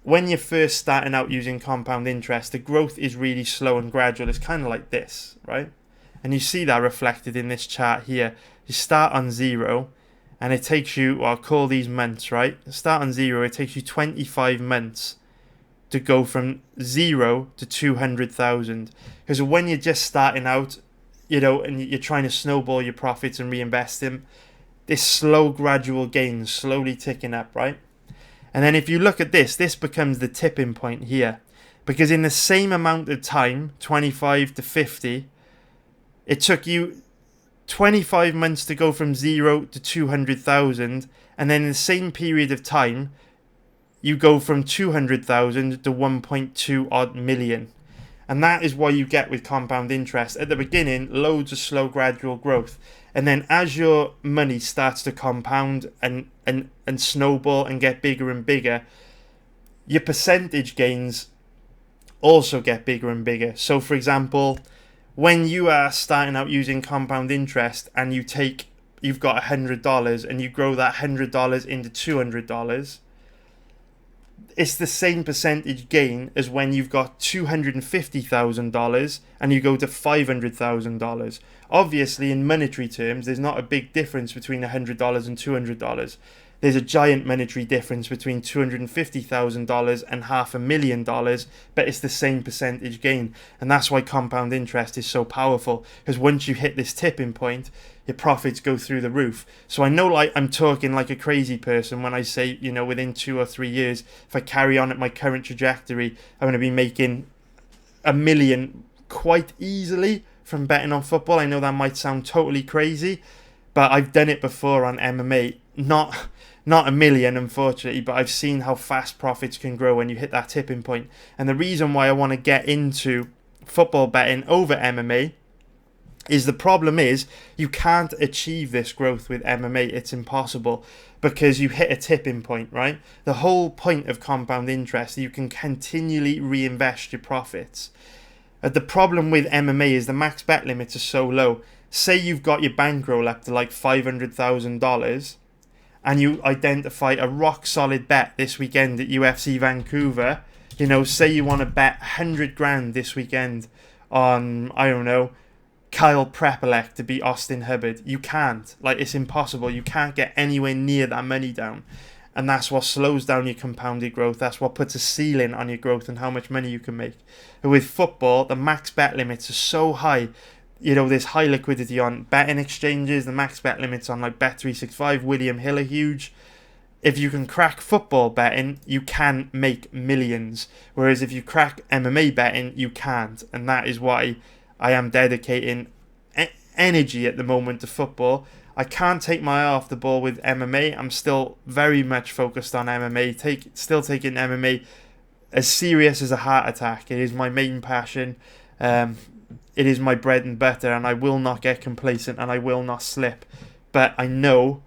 Speaker 1: when you're first starting out using compound interest, the growth is really slow and gradual. It's kind of like this, right? And you see that reflected in this chart here. You start on 0, and it takes you, well, I'll call these months, right? Start on 0, it takes you 25 months to go from 0 to 200,000. Because when you're just starting out, and you're trying to snowball your profits and reinvest them, this slow, gradual gain, slowly ticking up, right? And then if you look at this becomes the tipping point here. Because in the same amount of time, 25 to 50, it took you 25 months to go from 0 to 200,000, and then in the same period of time, you go from 200,000 to 1.2 odd million. And that is what you get with compound interest. At the beginning, loads of slow, gradual growth. And then as your money starts to compound and snowball and get bigger and bigger, your percentage gains also get bigger and bigger. So for example, when you are starting out using compound interest and you've got $100 and you grow that $100 into $200, it's the same percentage gain as when you've got $250,000 and you go to $500,000. Obviously, in monetary terms, there's not a big difference between $100 and $200. there's a giant monetary difference between $250,000 and $500,000, but it's the same percentage gain. And that's why compound interest is so powerful, because once you hit this tipping point, your profits go through the roof. So I know, like, I'm talking like a crazy person when I say, you know, within 2 or 3 years, if I carry on at my current trajectory, I'm going to be making $1 million quite easily from betting on football. I know that might sound totally crazy, but I've done it before on MMA. Not $1 million, unfortunately, but I've seen how fast profits can grow when you hit that tipping point. And the reason why I want to get into football betting over MMA is the problem is you can't achieve this growth with MMA. It's impossible, because you hit a tipping point, right? The whole point of compound interest, you can continually reinvest your profits. The problem with MMA is the max bet limits are so low. Say you've got your bankroll up to like $500,000 and you identify a rock solid bet this weekend at UFC Vancouver. You know, say you want to bet 100 grand this weekend on, I don't know, Kyle Prepelec to beat Austin Hubbard. You can't. Like, it's impossible. You can't get anywhere near that money down. And that's what slows down your compounded growth. That's what puts a ceiling on your growth and how much money you can make. But with football, the max bet limits are so high. You know, there's high liquidity on betting exchanges. The max bet limits on like Bet365, William Hill are huge. If you can crack football betting, you can make millions. Whereas if you crack MMA betting, you can't. And that is why I am dedicating energy at the moment to football. I can't take my eye off the ball with MMA. I'm still very much focused on MMA. Still taking MMA as serious as a heart attack. It is my main passion. It is my bread and butter, and I will not get complacent and I will not slip. But I know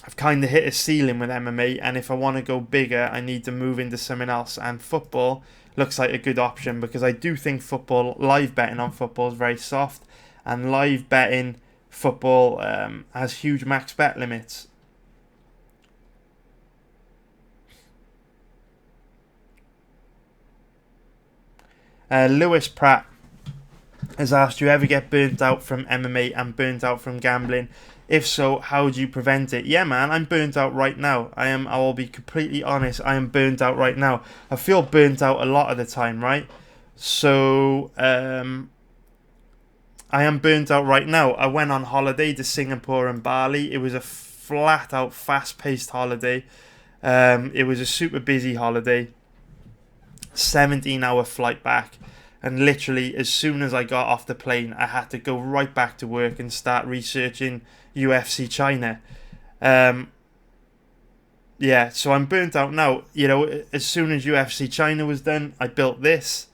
Speaker 1: I've kind of hit a ceiling with MMA, and if I want to go bigger, I need to move into something else. And football looks like a good option, because I do think football, live betting on football is very soft, and live betting football has huge max bet limits. Lewis Pratt has asked, do you ever get burnt out from MMA and burnt out from gambling? If so, how do you prevent it? Yeah, man, I'm burnt out right now. I will be completely honest, I am burnt out right now. I feel burnt out a lot of the time, right? So, I am burnt out right now. I went on holiday to Singapore and Bali. It was a flat out, fast-paced holiday. It was a super busy holiday. 17-hour flight back. And literally, as soon as I got off the plane, I had to go right back to work and start researching UFC China. Yeah, so I'm burnt out now. You know, as soon as UFC China was done, I built this.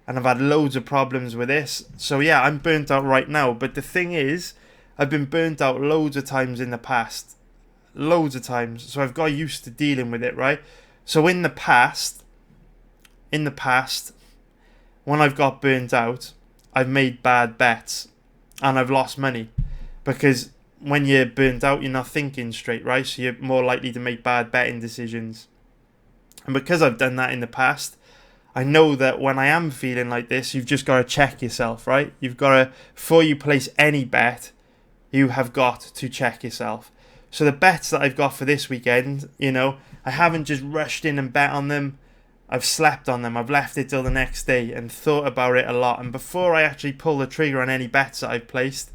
Speaker 1: And I've had loads of problems with this. So yeah, I'm burnt out right now. But the thing is, I've been burnt out loads of times in the past. Loads of times. So I've got used to dealing with it, right? So in the past, when I've got burnt out, I've made bad bets. And I've lost money. Because when you're burnt out, you're not thinking straight, right? So you're more likely to make bad betting decisions. And because I've done that in the past, I know that when I am feeling like this, you've just got to check yourself, right? You've got to, before you place any bet, you have got to check yourself. So the bets that I've got for this weekend, you know, I haven't just rushed in and bet on them. I've slept on them. I've left it till the next day and thought about it a lot. And before I actually pull the trigger on any bets that I've placed,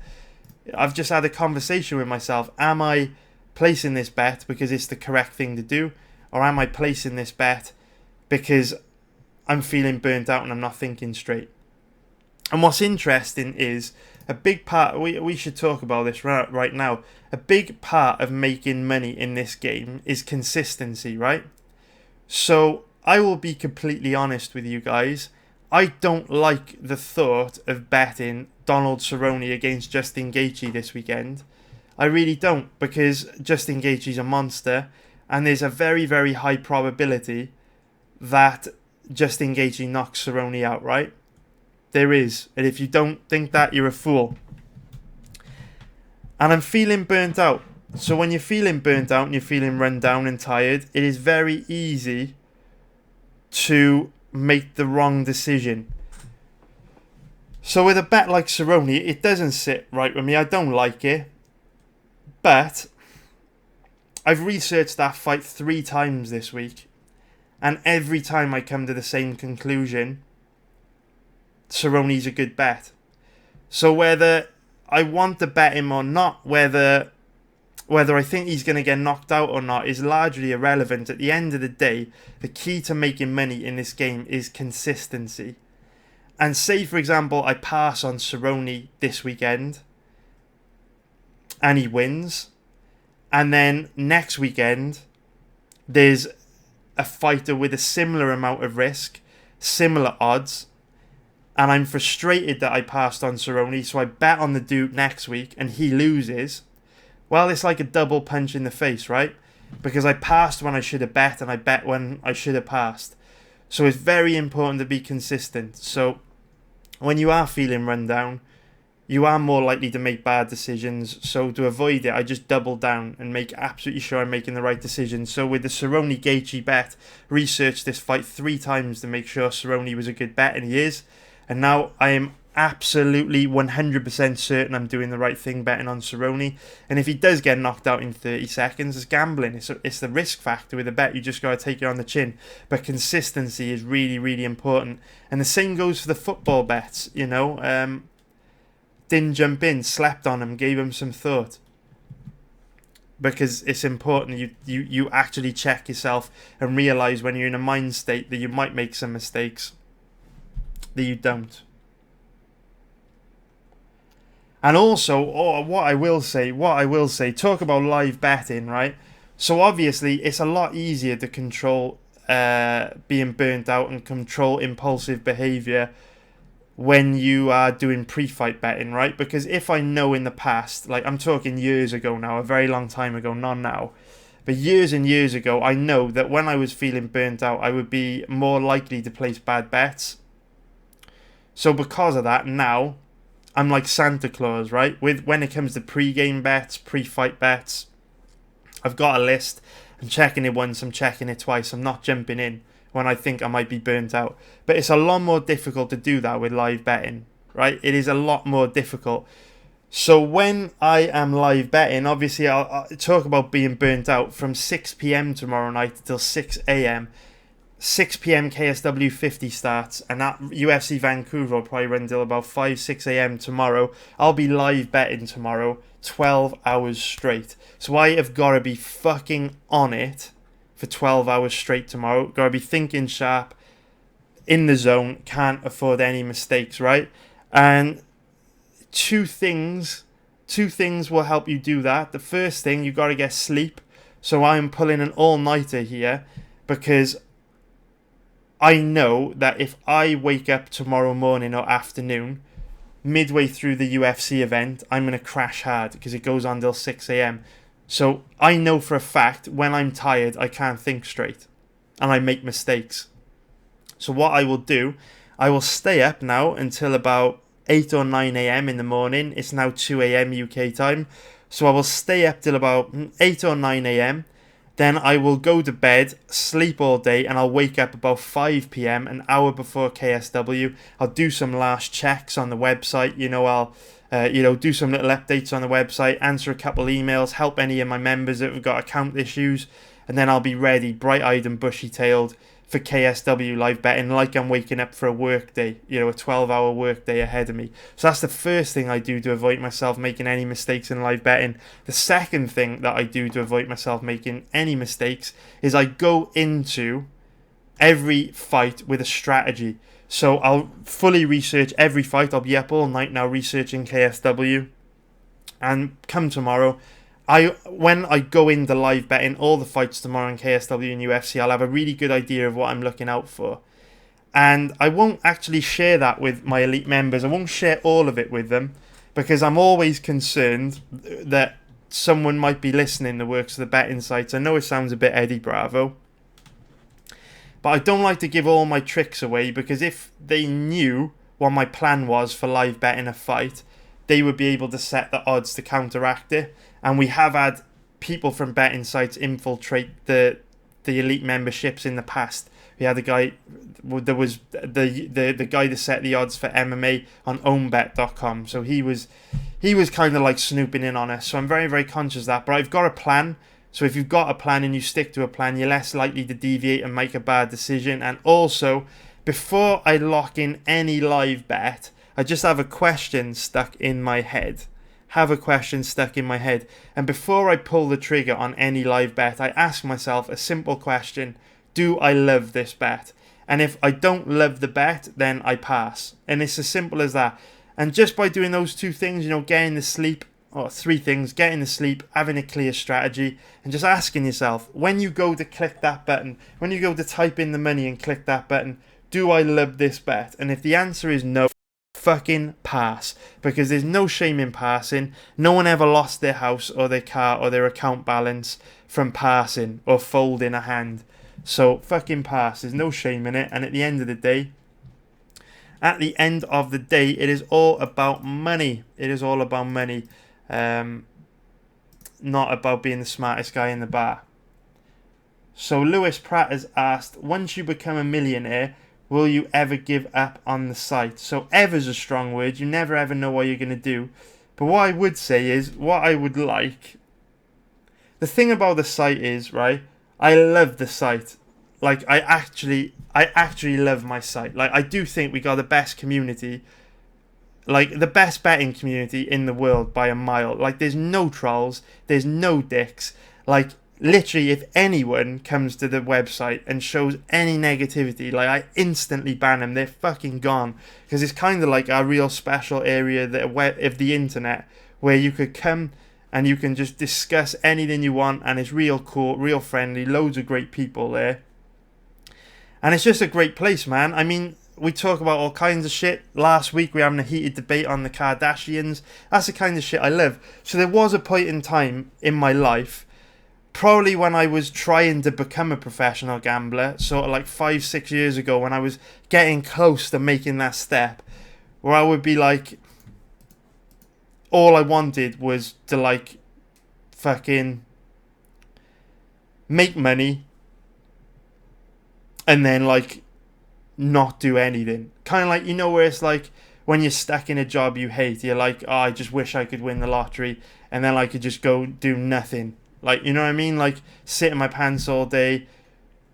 Speaker 1: I've just had a conversation with myself. Am I placing this bet because it's the correct thing to do? Or am I placing this bet because I'm feeling burnt out and I'm not thinking straight? And what's interesting is a big part, we should talk about this right now. A big part of making money in this game is consistency, right? So I will be completely honest with you guys. I don't like the thought of betting Donald Cerrone against Justin Gaethje this weekend. I really don't, because Justin Gaethje's a monster, and there's a very, very high probability that Justin Gaethje knocks Cerrone out, right? There is. And if you don't think that, you're a fool. And I'm feeling burnt out. So when you're feeling burnt out and you're feeling run down and tired, it is very easy to make the wrong decision. So with a bet like Cerrone, it doesn't sit right with me. I don't like it. But I've researched that fight 3 times this week, and every time I come to the same conclusion: Cerrone's a good bet. So whether I want to bet him or not, whether I think he's going to get knocked out or not, is largely irrelevant. At the end of the day, the key to making money in this game is consistency. And say, for example, I pass on Cerrone this weekend and he wins, and then next weekend there's a fighter with a similar amount of risk, similar odds, and I'm frustrated that I passed on Cerrone, so I bet on the dude next week and he loses. Well, it's like a double punch in the face, right? Because I passed when I should have bet, and I bet when I should have passed. So it's very important to be consistent. So when you are feeling run down, you are more likely to make bad decisions. So to avoid it, I just double down and make absolutely sure I'm making the right decision. So with the Cerrone Gaethje bet, researched this fight 3 times to make sure Cerrone was a good bet, and he is. And now I am absolutely 100% certain I'm doing the right thing betting on Cerrone. And if he does get knocked out in 30 seconds, it's gambling. It's the risk factor with a bet. You just got to take it on the chin. But consistency is really, really important. And the same goes for the football bets, you know. Didn't jump in, slept on him, gave him some thought. Because it's important you actually check yourself and realise when you're in a mind state that you might make some mistakes that you don't. And also, what I will say, talk about live betting, right? So obviously, it's a lot easier to control being burnt out and control impulsive behaviour when you are doing pre-fight betting, right? Because if I know in the past, like I'm talking years ago now, a very long time ago, not now, but years and years ago, I know that when I was feeling burnt out, I would be more likely to place bad bets. So because of that, now I'm like Santa Claus, right? When it comes to pre-game bets, pre-fight bets, I've got a list. I'm checking it once, I'm checking it twice. I'm not jumping in when I think I might be burnt out. But it's a lot more difficult to do that with live betting, right? It is a lot more difficult. So when I am live betting, obviously I'll talk about being burnt out from 6 p.m. tomorrow night until 6 a.m. 6 p.m. KSW 50 starts, and that UFC Vancouver will probably run till about 5-6 a.m. tomorrow. I'll be live betting tomorrow 12 hours straight. So I have got to be fucking on it for 12 hours straight tomorrow. Got to be thinking sharp, in the zone, can't afford any mistakes, right? And two things will help you do that. The first thing, you got to get sleep. So I'm pulling an all-nighter here because I know that if I wake up tomorrow morning or afternoon, midway through the UFC event, I'm going to crash hard because it goes on till 6 a.m. So I know for a fact when I'm tired, I can't think straight and I make mistakes. So what I will do, I will stay up now until about 8 or 9 a.m. in the morning. It's now 2 a.m. UK time. So I will stay up till about 8 or 9 a.m. Then I will go to bed, sleep all day, and I'll wake up about 5 p.m, an hour before KSW. I'll do some last checks on the website. I'll do some little updates on the website, answer a couple emails, help any of my members that have got account issues, and then I'll be ready, bright-eyed and bushy-tailed, for KSW live betting, like I'm waking up for a work day, a 12-hour work day ahead of me. So that's the first thing I do to avoid myself making any mistakes in live betting. The second thing that I do to avoid myself making any mistakes is I go into every fight with a strategy. So I'll fully research every fight. I'll be up all night now researching KSW. And come tomorrow, when I go into live betting all the fights tomorrow in KSW and UFC, I'll have a really good idea of what I'm looking out for. And I won't actually share that with my elite members. I won't share all of it with them because I'm always concerned that someone might be listening that works at the betting sites. I know it sounds a bit Eddie Bravo, but I don't like to give all my tricks away because if they knew what my plan was for live betting a fight, they would be able to set the odds to counteract it. And we have had people from betting sites infiltrate the elite memberships in the past. We had a guy, there was the guy that set the odds for MMA on ownbet.com. So he was kind of like snooping in on us. So I'm very, very conscious of that. But I've got a plan So if you've got a plan and you stick to a plan, you're less likely to deviate and make a bad decision. And also, before I lock in any live bet, I just have a question stuck in my head. And before I pull the trigger on any live bet, I ask myself a simple question: do I love this bet? And if I don't love the bet, then I pass. And it's as simple as that. And just by doing those two things, getting the sleep, or three things: getting the sleep, having a clear strategy, and just asking yourself, when you go to click that button, when you go to type in the money and click that button, do I love this bet? And if the answer is no, fucking pass, because there's no shame in passing. No one ever lost their house or their car or their account balance from passing or folding a hand. So fucking pass. There's no shame in it. And at the end of the day, it is all about money. Not about being the smartest guy in the bar. So Lewis Pratt has asked, once you become a millionaire, will you ever give up on the site? So ever's a strong word. You never ever know what you're going to do. But what I would say is, what I would like, the thing about the site is, right, I love the site. Like, I actually love my site. Like, I do think we got the best community, like the best betting community in the world by a mile. Like, there's no trolls, there's no dicks. Like, literally, if anyone comes to the website and shows any negativity, like, I instantly ban them. They're fucking gone. Because it's kind of like a real special area of the internet where you could come and you can just discuss anything you want, and it's real cool, real friendly, loads of great people there. And it's just a great place, man. I mean, we talk about all kinds of shit. Last week we were having a heated debate on the Kardashians. That's the kind of shit I love. So there was a point in time in my life, probably when I was trying to become a professional gambler, sort of like 5-6 years ago, when I was getting close to making that step, where I would be like, all I wanted was to, like, fucking make money and then, like, not do anything. Kind of like, where it's like when you're stuck in a job you hate, you're like, oh, I just wish I could win the lottery, and then I could just go do nothing. Like, you know what I mean? Like, sit in my pants all day,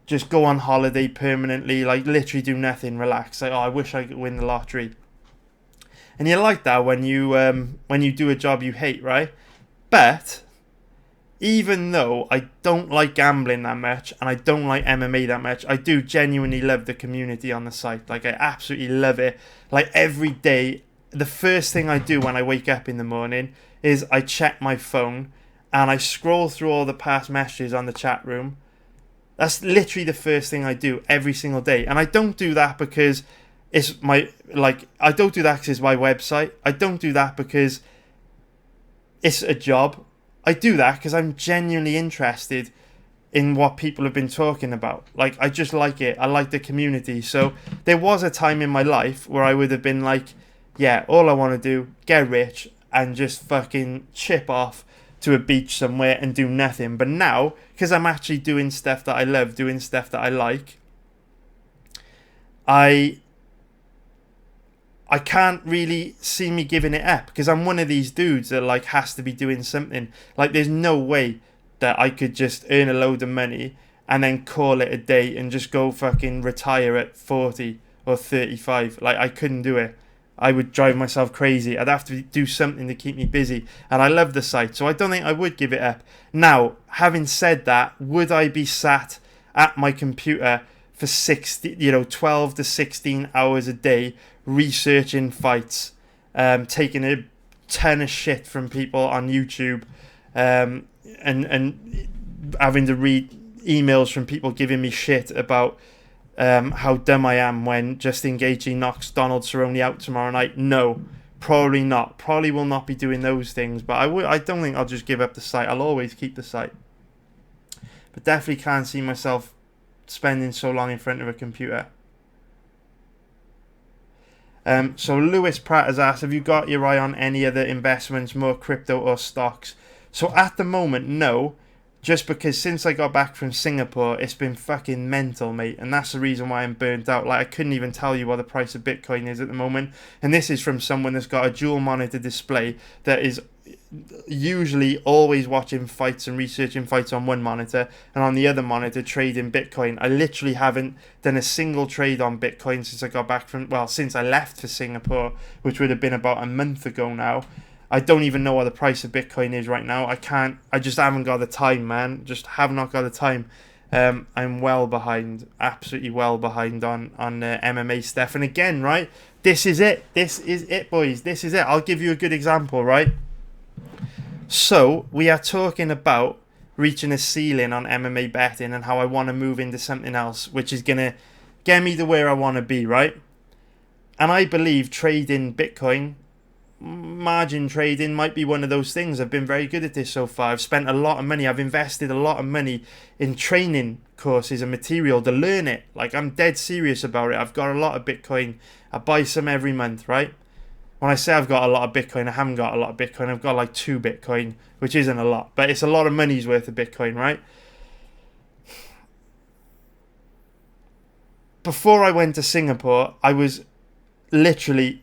Speaker 1: just go on holiday permanently, like, literally do nothing, relax. Like, oh, I wish I could win the lottery. And you're like that when you do a job you hate, right? But even though I don't like gambling that much and I don't like MMA that much, I do genuinely love the community on the site. Like, I absolutely love it. Like, every day, the first thing I do when I wake up in the morning is I check my phone and I scroll through all the past messages on the chat room. That's literally the first thing I do every single day. And I don't do that because it's my, like, I don't do that because it's my website. I don't do that because it's a job. I do that because I'm genuinely interested in what people have been talking about. Like, I just like it. I like the community. So there was a time in my life where I would have been like, yeah, all I want to do, get rich and just fucking chip off to a beach somewhere and do nothing. But now, because I'm actually doing stuff that I love, doing stuff that I like, I can't really see me giving it up, because I'm one of these dudes that, like, has to be doing something. Like, there's no way that I could just earn a load of money and then call it a day and just go fucking retire at 40 or 35. Like, I couldn't do it. I would drive myself crazy. I'd have to do something to keep me busy. And I love the site, so I don't think I would give it up. Now, having said that, would I be sat at my computer for 12 to 16 hours a day researching fights, taking a ton of shit from people on YouTube, and having to read emails from people giving me shit about how dumb I am when Justin Gaethje knocks Donald Cerrone out tomorrow night? No, probably not. Probably will not be doing those things. But I don't think I'll just give up the site. I'll always keep the site. But definitely can't see myself spending so long in front of a computer. So Lewis Pratt has asked, have you got your eye on any other investments, more crypto or stocks? So at the moment, no. Just because since I got back from Singapore, it's been fucking mental, mate. And that's the reason why I'm burnt out. Like, I couldn't even tell you what the price of Bitcoin is at the moment. And this is from someone that's got a dual monitor display that is usually always watching fights and researching fights on one monitor, and on the other monitor trading Bitcoin. I literally haven't done a single trade on Bitcoin since I got back from, well, since I left for Singapore, which would have been about a month ago now. I don't even know what the price of Bitcoin is right now. I just haven't got the time, man. Just have not got the time. I'm well behind, absolutely well behind on MMA stuff. And again, right, this is it, boys. This is it. I'll give you a good example, right? So we are talking about reaching a ceiling on MMA betting and how I want to move into something else, which is going to get me to where I want to be, right? And I believe trading Bitcoin, margin trading, might be one of those things. I've been very good at this so far. I've spent a lot of money. I've invested a lot of money in training courses and material to learn it. Like, I'm dead serious about it. I've got a lot of Bitcoin. I buy some every month, right? When I say I've got a lot of Bitcoin, I haven't got a lot of Bitcoin. I've got like 2 Bitcoin, which isn't a lot, but it's a lot of money's worth of Bitcoin, right? Before I went to Singapore, I was literally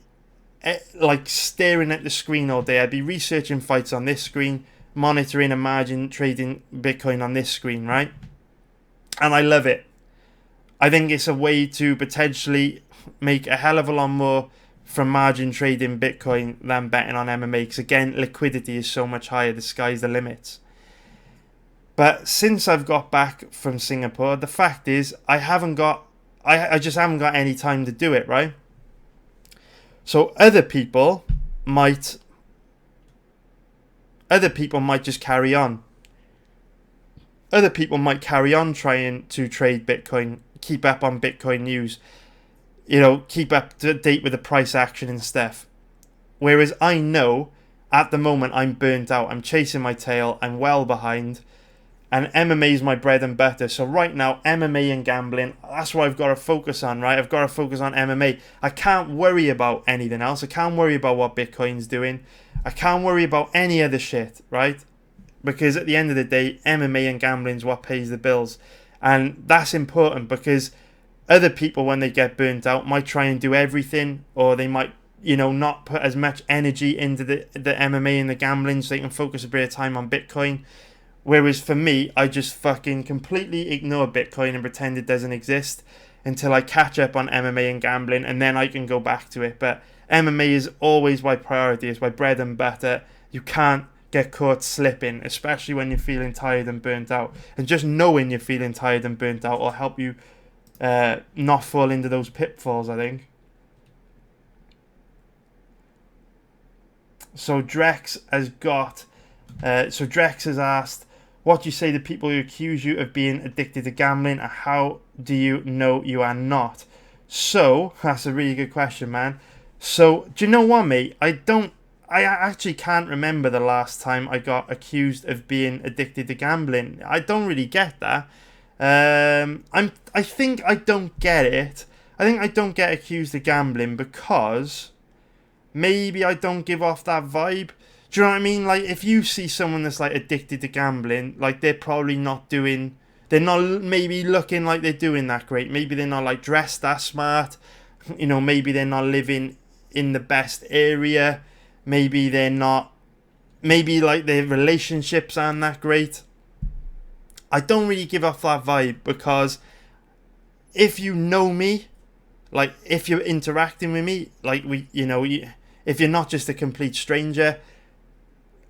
Speaker 1: like staring at the screen all day. I'd be researching fights on this screen, monitoring and margin trading Bitcoin on this screen, right? And I love it. I think it's a way to potentially make a hell of a lot more from margin trading Bitcoin than betting on MMA, because again, liquidity is so much higher. The sky's the limit. But since I've got back from Singapore, the fact is I just haven't got any time to do it, right? So other people might just carry on. Other people might carry on trying to trade Bitcoin, keep up on Bitcoin news, keep up to date with the price action and stuff. Whereas I know at the moment I'm burnt out. I'm chasing my tail. I'm well behind. And MMA is my bread and butter. So right now, MMA and gambling, that's what I've got to focus on, right? I've got to focus on MMA. I can't worry about anything else. I can't worry about what Bitcoin's doing. I can't worry about any other shit, right? Because at the end of the day, MMA and gambling is what pays the bills. And that's important because other people, when they get burnt out, might try and do everything, or they might, not put as much energy into the MMA and the gambling so they can focus a bit of time on Bitcoin. Whereas for me, I just fucking completely ignore Bitcoin and pretend it doesn't exist until I catch up on MMA and gambling, and then I can go back to it. But MMA is always my priority. It's my bread and butter. You can't get caught slipping, especially when you're feeling tired and burnt out. And just knowing you're feeling tired and burnt out will help you not fall into those pitfalls, I think. So Drex has asked, what do you say to people who accuse you of being addicted to gambling, and how do you know you are not? So, that's a really good question, man. So, do you know what, mate? I actually can't remember the last time I got accused of being addicted to gambling. I don't really get that. I think I don't get it. I think I don't get accused of gambling because maybe I don't give off that vibe. Do you know what I mean? Like, if you see someone that's like addicted to gambling, like they're probably they're not maybe looking like they're doing that great. Maybe they're not like dressed that smart. Maybe they're not living in the best area. Maybe like their relationships aren't that great. I don't really give off that vibe because if you know me, like if you're interacting with me, like if you're not just a complete stranger,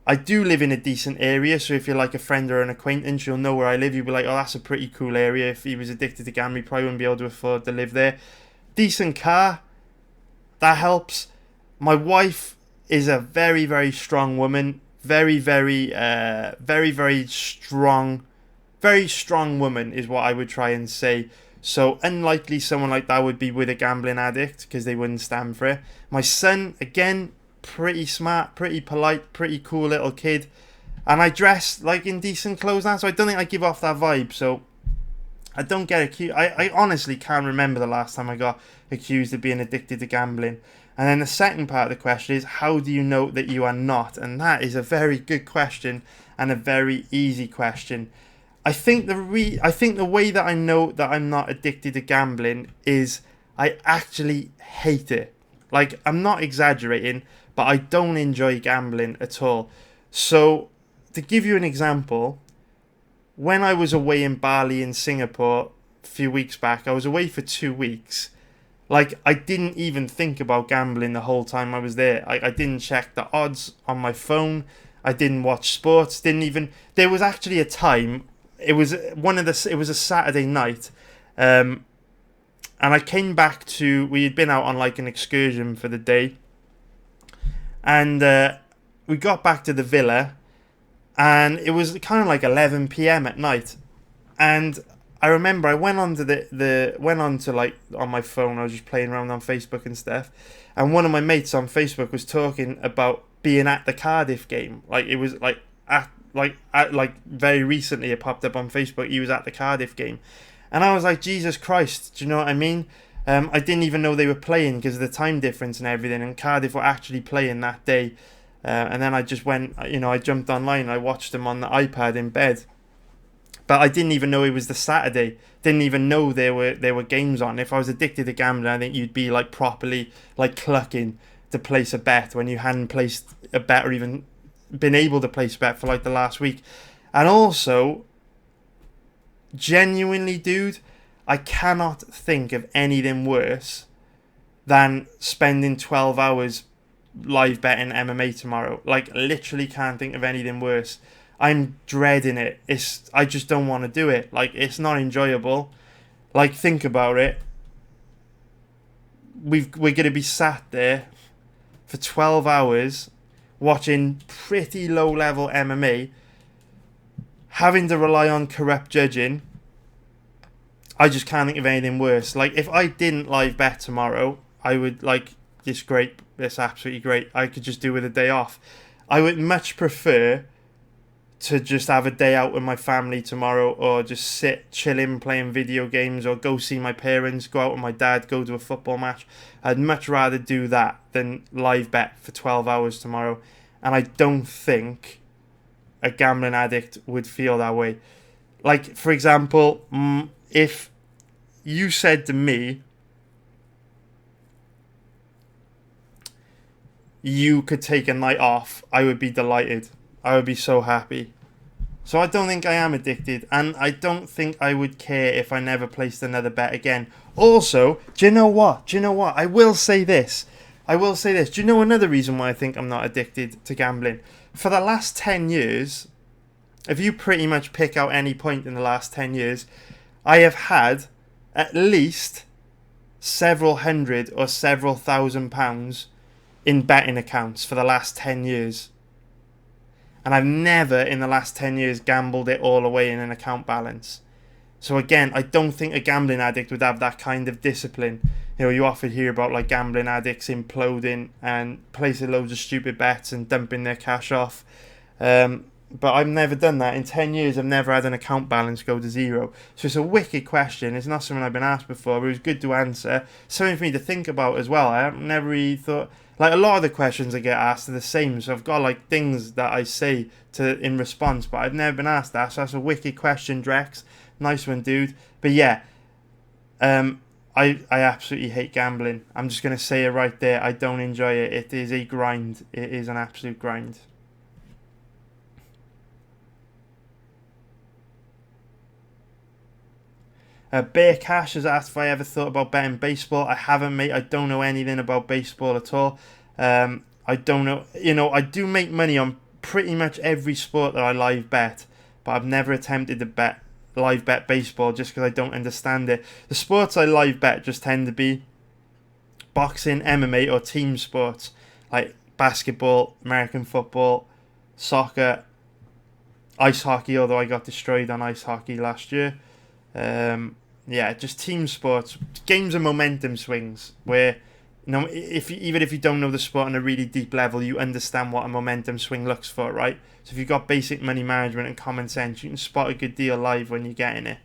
Speaker 1: I do live in a decent area, so if you're like a friend or an acquaintance, you'll know where I live. You'll be like, oh, that's a pretty cool area. If he was addicted to gambling, he probably wouldn't be able to afford to live there. Decent car, that helps. My wife is a very, very strong woman. Very, very strong woman is what I would try and say. So unlikely someone like that would be with a gambling addict because they wouldn't stand for it. My son, again, pretty smart, pretty polite, pretty cool little kid, and I dress like in decent clothes now, so I don't think I give off that vibe. So I don't get accused. I honestly can't remember the last time I got accused of being addicted to gambling. And then the second part of the question is, how do you know that you are not? And that is a very good question and a very easy question. I think the way that I know that I'm not addicted to gambling is I actually hate it. Like, I'm not exaggerating. but I don't enjoy gambling at all. So, to give you an example, when I was away in Bali in Singapore a few weeks back, I was away for 2 weeks. Like, I didn't even think about gambling the whole time I was there. I didn't check the odds on my phone. I didn't watch sports. Didn't even. There was actually a time. It was It was a Saturday night, and I came back to. We had been out on like an excursion for the day, and we got back to the villa, and it was kind of like 11 p.m. at night, and I remember I went on to like on my phone. I was just playing around on Facebook and stuff, and one of my mates on Facebook was talking about being at the Cardiff game. Like, it was like very recently it popped up on Facebook. He was at the Cardiff game, and I was like, Jesus Christ, do you know what I mean? I didn't even know they were playing because of the time difference and everything. And Cardiff were actually playing that day, and then I just went, I jumped online. I watched them on the iPad in bed. But I didn't even know it was the Saturday. Didn't even know there were games on. If I was addicted to gambling, I think you'd be like properly like clucking to place a bet when you hadn't placed a bet or even been able to place a bet for like the last week. And also, genuinely, dude, I cannot think of anything worse than spending 12 hours live betting MMA tomorrow. Like, literally can't think of anything worse. I'm dreading it. I just don't want to do it. Like, it's not enjoyable. Like, think about it. We're going to be sat there for 12 hours watching pretty low level MMA, having to rely on corrupt judging. I just can't think of anything worse. Like, if I didn't live bet tomorrow, I would like, this great, this absolutely great. I could just do with a day off. I would much prefer to just have a day out with my family tomorrow, or just sit chilling playing video games, or go see my parents, go out with my dad, go to a football match. I'd much rather do that than live bet for 12 hours tomorrow. And I don't think a gambling addict would feel that way. Like, for example, if you said to me you could take a night off, I would be delighted. I would be so happy. So I don't think I am addicted, and I don't think I would care if I never placed another bet again. Also, do you know what? I will say this. Do you know another reason why I think I'm not addicted to gambling? For the last 10 years, if you pretty much pick out any point in the last 10 years, I have had at least several hundred or several £1,000s in betting accounts for the last 10 years. And I've never in the last 10 years gambled it all away in an account balance. So again, I don't think a gambling addict would have that kind of discipline. You often hear about like gambling addicts imploding and placing loads of stupid bets and dumping their cash off. But I've never done that. In 10 years, I've never had an account balance go to zero. So it's a wicked question. It's not something I've been asked before, but it was good to answer. Something for me to think about as well. I haven't never really thought... Like, a lot of the questions I get asked are the same, so I've got like things that I say in response, but I've never been asked that. So that's a wicked question, Drex. Nice one, dude. But yeah, I absolutely hate gambling. I'm just going to say it right there. I don't enjoy it. It is a grind. It is an absolute grind. Bear Cash has asked if I ever thought about betting baseball. I haven't, mate. I don't know anything about baseball at all. I don't know. I do make money on pretty much every sport that I live bet, but I've never attempted to live bet baseball just because I don't understand it. The sports I live bet just tend to be boxing, MMA, or team sports like basketball, American football, soccer, ice hockey, although I got destroyed on ice hockey last year. Yeah, just team sports, games of momentum swings, where even if you don't know the sport on a really deep level, you understand what a momentum swing looks for, right? So if you've got basic money management and common sense, you can spot a good deal live when you're getting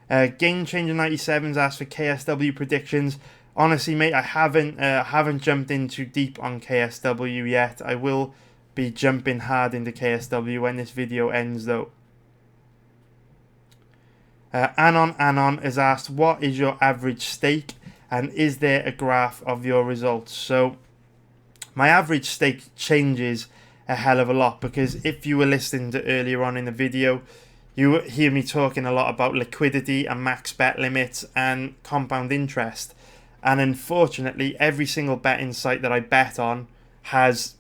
Speaker 1: it. Game Changer 97's asked for KSW predictions. Honestly, mate, I haven't jumped in too deep on KSW yet. I will be jumping hard into KSW when this video ends, though. Anon has asked, what is your average stake, and is there a graph of your results? So my average stake changes a hell of a lot, because if you were listening to earlier on in the video, you hear me talking a lot about liquidity and max bet limits and compound interest. And unfortunately, every single betting site that I bet on has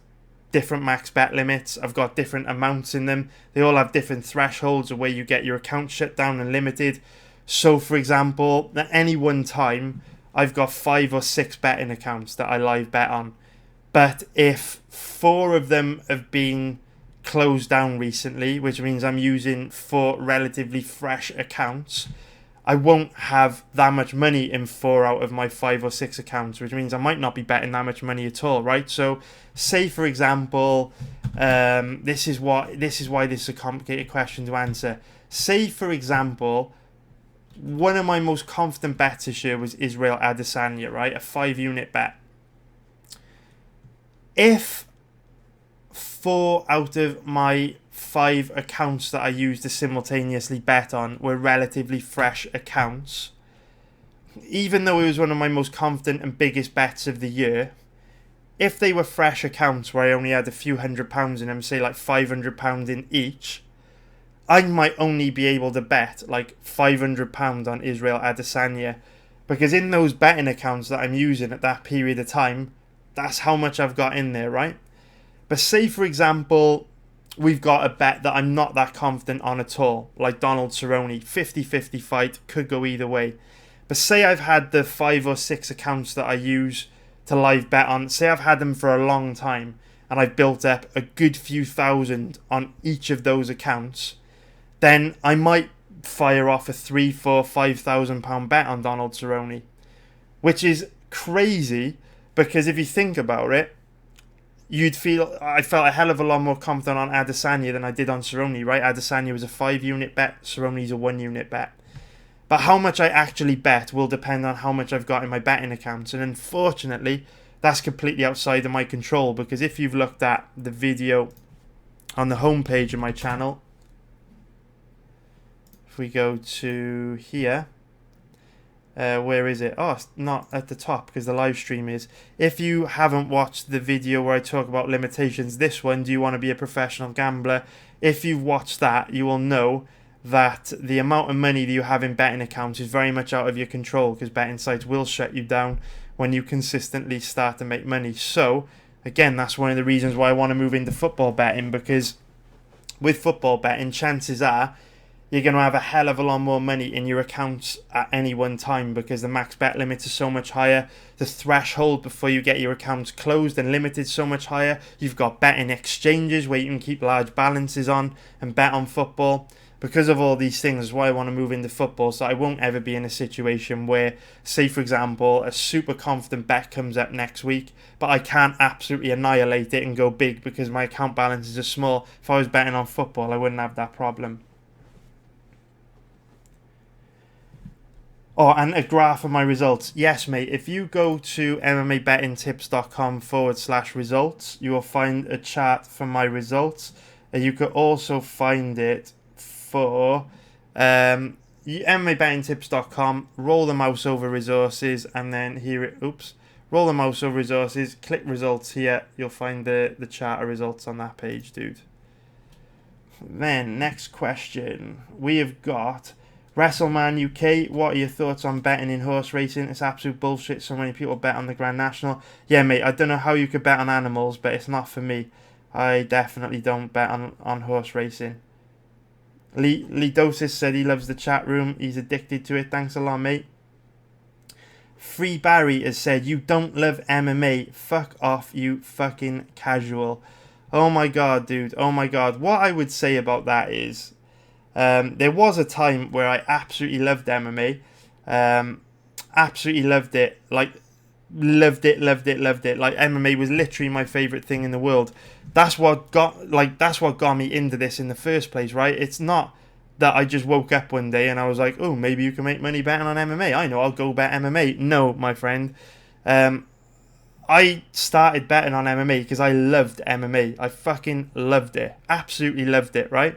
Speaker 1: different max bet limits. I've got different amounts in them. They all have different thresholds of where you get your account shut down and limited. So for example, at any one time, I've got 5 or 6 betting accounts that I live bet on. But if 4 of them have been closed down recently, which means I'm using 4 relatively fresh accounts, I won't have that much money in 4 out of my 5 or 6 accounts, which means I might not be betting that much money at all, right? So say for example, this is why this is a complicated question to answer. Say for example, one of my most confident bets this year was Israel Adesanya, right? A 5-unit bet. If 4 out of my 5 accounts that I used to simultaneously bet on were relatively fresh accounts, even though it was one of my most confident and biggest bets of the year, if they were fresh accounts where I only had a few £100 in them, say like £500 in each, I might only be able to bet like £500 on Israel Adesanya, because in those betting accounts that I'm using at that period of time, that's how much I've got in there, right? But say for example, we've got a bet that I'm not that confident on at all, like Donald Cerrone, 50-50 fight, could go either way. But say I've had the 5 or 6 accounts that I use to live bet on, say I've had them for a long time, and I've built up a good few thousand on each of those accounts, then I might fire off a 3, 4, 5,000 pound bet on Donald Cerrone, which is crazy, because if you think about it, I felt a hell of a lot more confident on Adesanya than I did on Cerrone, right? Adesanya was a 5-unit bet, Cerrone's a 1-unit bet. But how much I actually bet will depend on how much I've got in my betting accounts. And unfortunately, that's completely outside of my control, because if you've looked at the video on the homepage of my channel, if we go to here, where is it? Oh, it's not at the top because the live stream is. If you haven't watched the video where I talk about limitations, this one, do you want to be a professional gambler? If you've watched that, you will know that the amount of money that you have in betting accounts is very much out of your control, because betting sites will shut you down when you consistently start to make money. So again, that's one of the reasons why I want to move into football betting, because with football betting, chances are you're going to have a hell of a lot more money in your accounts at any one time, because the max bet limits are so much higher. The threshold before you get your accounts closed and limited so much higher. You've got betting exchanges where you can keep large balances on and bet on football. Because of all these things is why I want to move into football, so I won't ever be in a situation where, say for example, a super confident bet comes up next week, but I can't absolutely annihilate it and go big because my account balances are small. If I was betting on football, I wouldn't have that problem. Oh, and a graph of my results. Yes, mate, if you go to mmabettingtips.com/results, you will find a chart for my results. You could also find it for mmabettingtips.com, roll the mouse over resources, and then roll the mouse over resources, click results here, you'll find the chart of results on that page, dude. Then, next question. We have got WrestleMan UK, what are your thoughts on betting in horse racing? It's absolute bullshit. So many people bet on the Grand National. Yeah, mate, I don't know how you could bet on animals, but it's not for me. I definitely don't bet on horse racing. Lee Dosis said he loves the chat room. He's addicted to it. Thanks a lot, mate. Free Barry has said, you don't love MMA. Fuck off, you fucking casual. Oh my god, dude. Oh my god. What I would say about that is, there was a time where I absolutely loved MMA. Absolutely loved it. Like, loved it. Like, MMA was literally my favourite thing in the world. That's what got me into this in the first place, right? It's not that I just woke up one day and I was like, oh, maybe you can make money betting on MMA. I know, I'll go bet MMA. No, my friend. I started betting on MMA because I loved MMA. I fucking loved it. Absolutely loved it, right?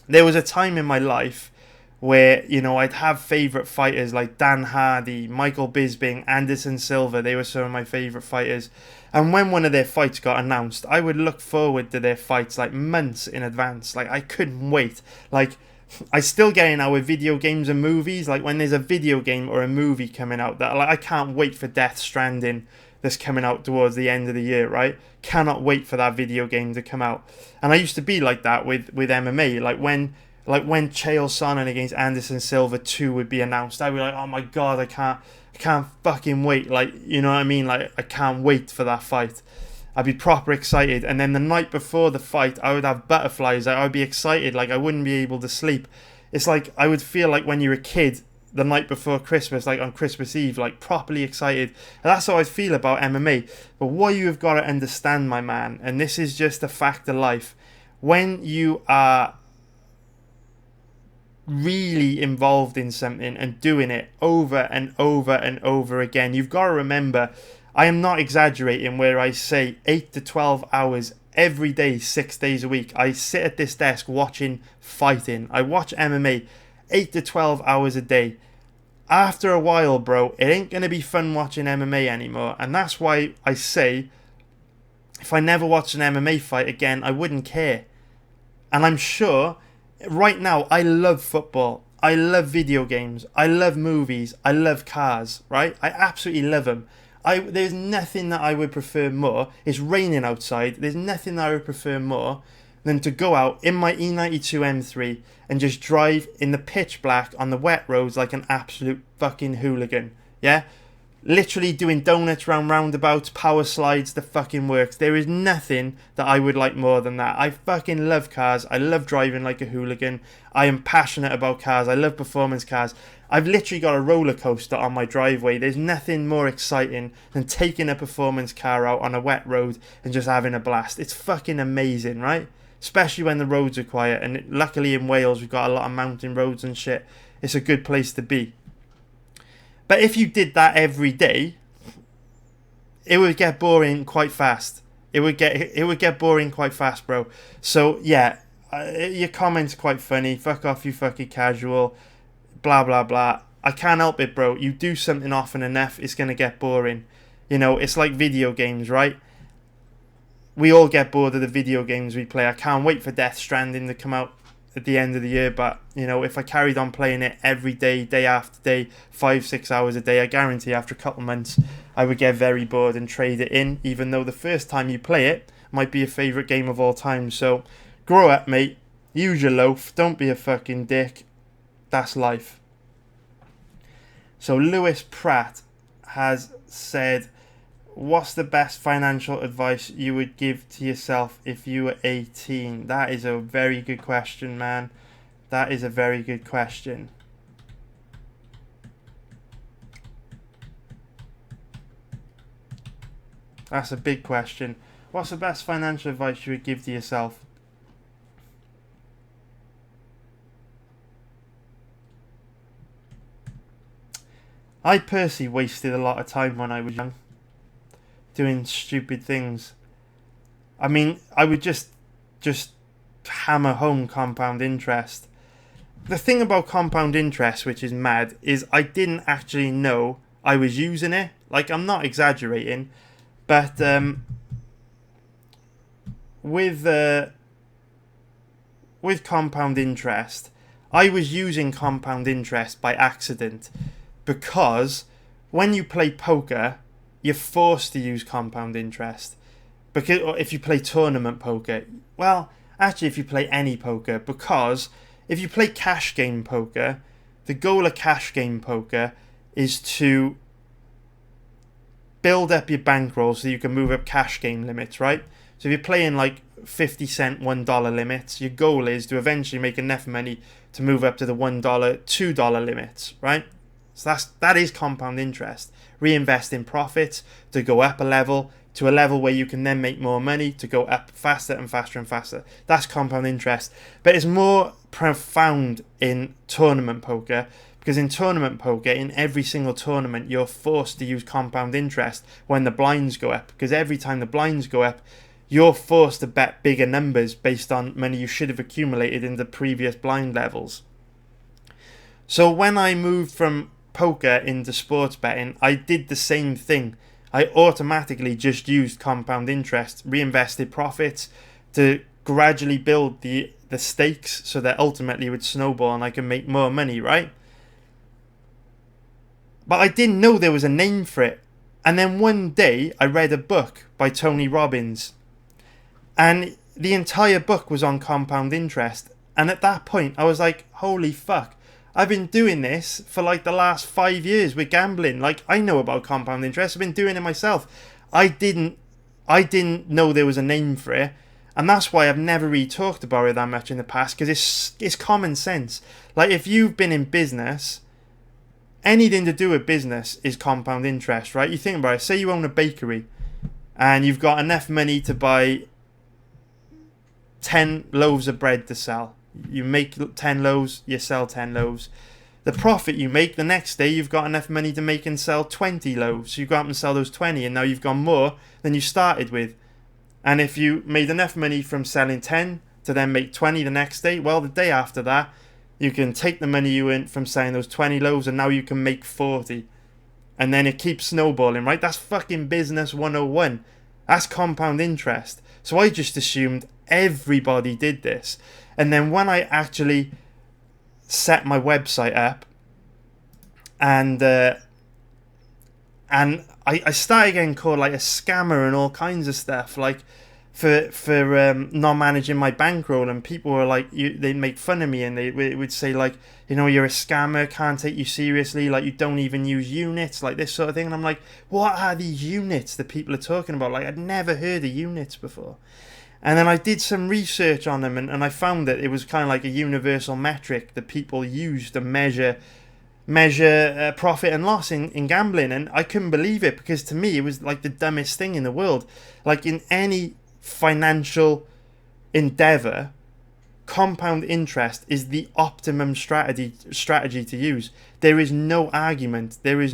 Speaker 1: There was a time in my life where, you know, I'd have favourite fighters like Dan Hardy, Michael Bisping, Anderson Silva. They were some of my favourite fighters. And when one of their fights got announced, I would look forward to their fights like months in advance. Like, I couldn't wait. Like, I still get it now with video games and movies. Like, when there's a video game or a movie coming out, that, like, I can't wait for Death Stranding that's coming out towards the end of the year, right? Cannot wait for that video game to come out. And I used to be like that with MMA. Like when Chael Sonnen against Anderson Silva 2 would be announced, I'd be like, oh my god, I can't fucking wait. Like, you know what I mean? Like, I can't wait for that fight. I'd be proper excited. And then the night before the fight, I would have butterflies. I would be excited. Like, I wouldn't be able to sleep. It's like, I would feel like when you're a kid the night before Christmas, like on Christmas Eve, like properly excited. And that's how I feel about MMA. But what you have got to understand, my man, and this is just a fact of life, when you are really involved in something and doing it over and over and over again, you've got to remember, I am not exaggerating where I say 8 to 12 hours every day, 6 days a week. I sit at this desk watching fighting. I watch MMA 8 to 12 hours a day. After a while, bro, it ain't going to be fun watching MMA anymore. And that's why I say, if I never watched an MMA fight again, I wouldn't care. And I'm sure, right now, I love football. I love video games. I love movies. I love cars, right? I absolutely love them. There's nothing that I would prefer more. It's raining outside. There's nothing that I would prefer more than to go out in my E92 M3 and just drive in the pitch black on the wet roads like an absolute fucking hooligan. Yeah? Literally doing donuts round roundabouts, power slides, the fucking works. There is nothing that I would like more than that. I fucking love cars. I love driving like a hooligan. I am passionate about cars. I love performance cars. I've literally got a roller coaster on my driveway. There's nothing more exciting than taking a performance car out on a wet road and just having a blast. It's fucking amazing, right? Especially when the roads are quiet. And luckily in Wales, we've got a lot of mountain roads and shit. It's a good place to be. But if you did that every day, it would get boring quite fast. It would get boring quite fast, bro. So yeah, your comment's quite funny. Fuck off, you fucking casual. Blah blah blah. I can't help it, bro. You do something often enough, it's gonna get boring. You know, it's like video games, right? We all get bored of the video games we play. I can't wait for Death Stranding to come out at the end of the year, but you know, if I carried on playing it every day, day after day, 5-6 hours a day, I guarantee after a couple months I would get very bored and trade it in, even though the first time you play it might be your favourite game of all time. So grow up, mate. Use your loaf. Don't be a fucking dick. That's life. So Lewis Pratt has said, what's the best financial advice you would give to yourself if you were 18? That is a very good question, man. That is a very good question. That's a big question. What's the best financial advice you would give to yourself? I personally wasted a lot of time when I was young, doing stupid things. I mean, I would just hammer home compound interest. The thing about compound interest, which is mad, is I didn't actually know I was using it. Like, I'm not exaggerating, but with compound interest, I was using compound interest by accident, because when you play poker, you're forced to use compound interest. Because if you play tournament poker, well, actually if you play any poker, because if you play cash game poker, the goal of cash game poker is to build up your bankroll so you can move up cash game limits, right? So if you're playing like 50 cent $1 limits, your goal is to eventually make enough money to move up to the $1, $2 limits, right? So that is compound interest. Reinvest in profits to go up a level, to a level where you can then make more money to go up faster and faster and faster. That's compound interest. But it's more profound in tournament poker, because in tournament poker, in every single tournament, you're forced to use compound interest when the blinds go up, because every time the blinds go up, you're forced to bet bigger numbers based on money you should have accumulated in the previous blind levels. So when I moved from poker into sports betting, I did the same thing. I automatically just used compound interest, reinvested profits to gradually build the stakes so that ultimately it would snowball and I can make more money, right? But I didn't know there was a name for it. And then one day I read a book by Tony Robbins, and the entire book was on compound interest. And at that point I was like, holy fuck, I've been doing this for like the last 5 years with gambling. Like, I know about compound interest. I've been doing it myself. I didn't know there was a name for it. And that's why I've never really talked about it that much in the past, because it's common sense. Like, if you've been in business, anything to do with business is compound interest, right? You think about it. Say you own a bakery and you've got enough money to buy 10 loaves of bread to sell. You make 10 loaves, you sell 10 loaves. The profit you make the next day, you've got enough money to make and sell 20 loaves. So you go out and sell those 20, and now you've got more than you started with. And if you made enough money from selling 10 to then make 20 the next day, well, the day after that, you can take the money you earned from selling those 20 loaves and now you can make 40. And then it keeps snowballing, right? That's fucking business 101. That's compound interest. So I just assumed everybody did this. And then when I actually set my website up and I started getting called like a scammer and all kinds of stuff, like for not managing my bankroll, and people were like, they'd make fun of me and they would say like, you know, you're a scammer, can't take you seriously, like you don't even use units, like this sort of thing. And I'm like, what are these units that people are talking about? Like, I'd never heard of units before. And then I did some research on them, and I found that it was kind of like a universal metric that people use to measure profit and loss in gambling. And I couldn't believe it, because to me it was like the dumbest thing in the world. Like, in any financial endeavor, compound interest is the optimum strategy to use. There is no argument. There's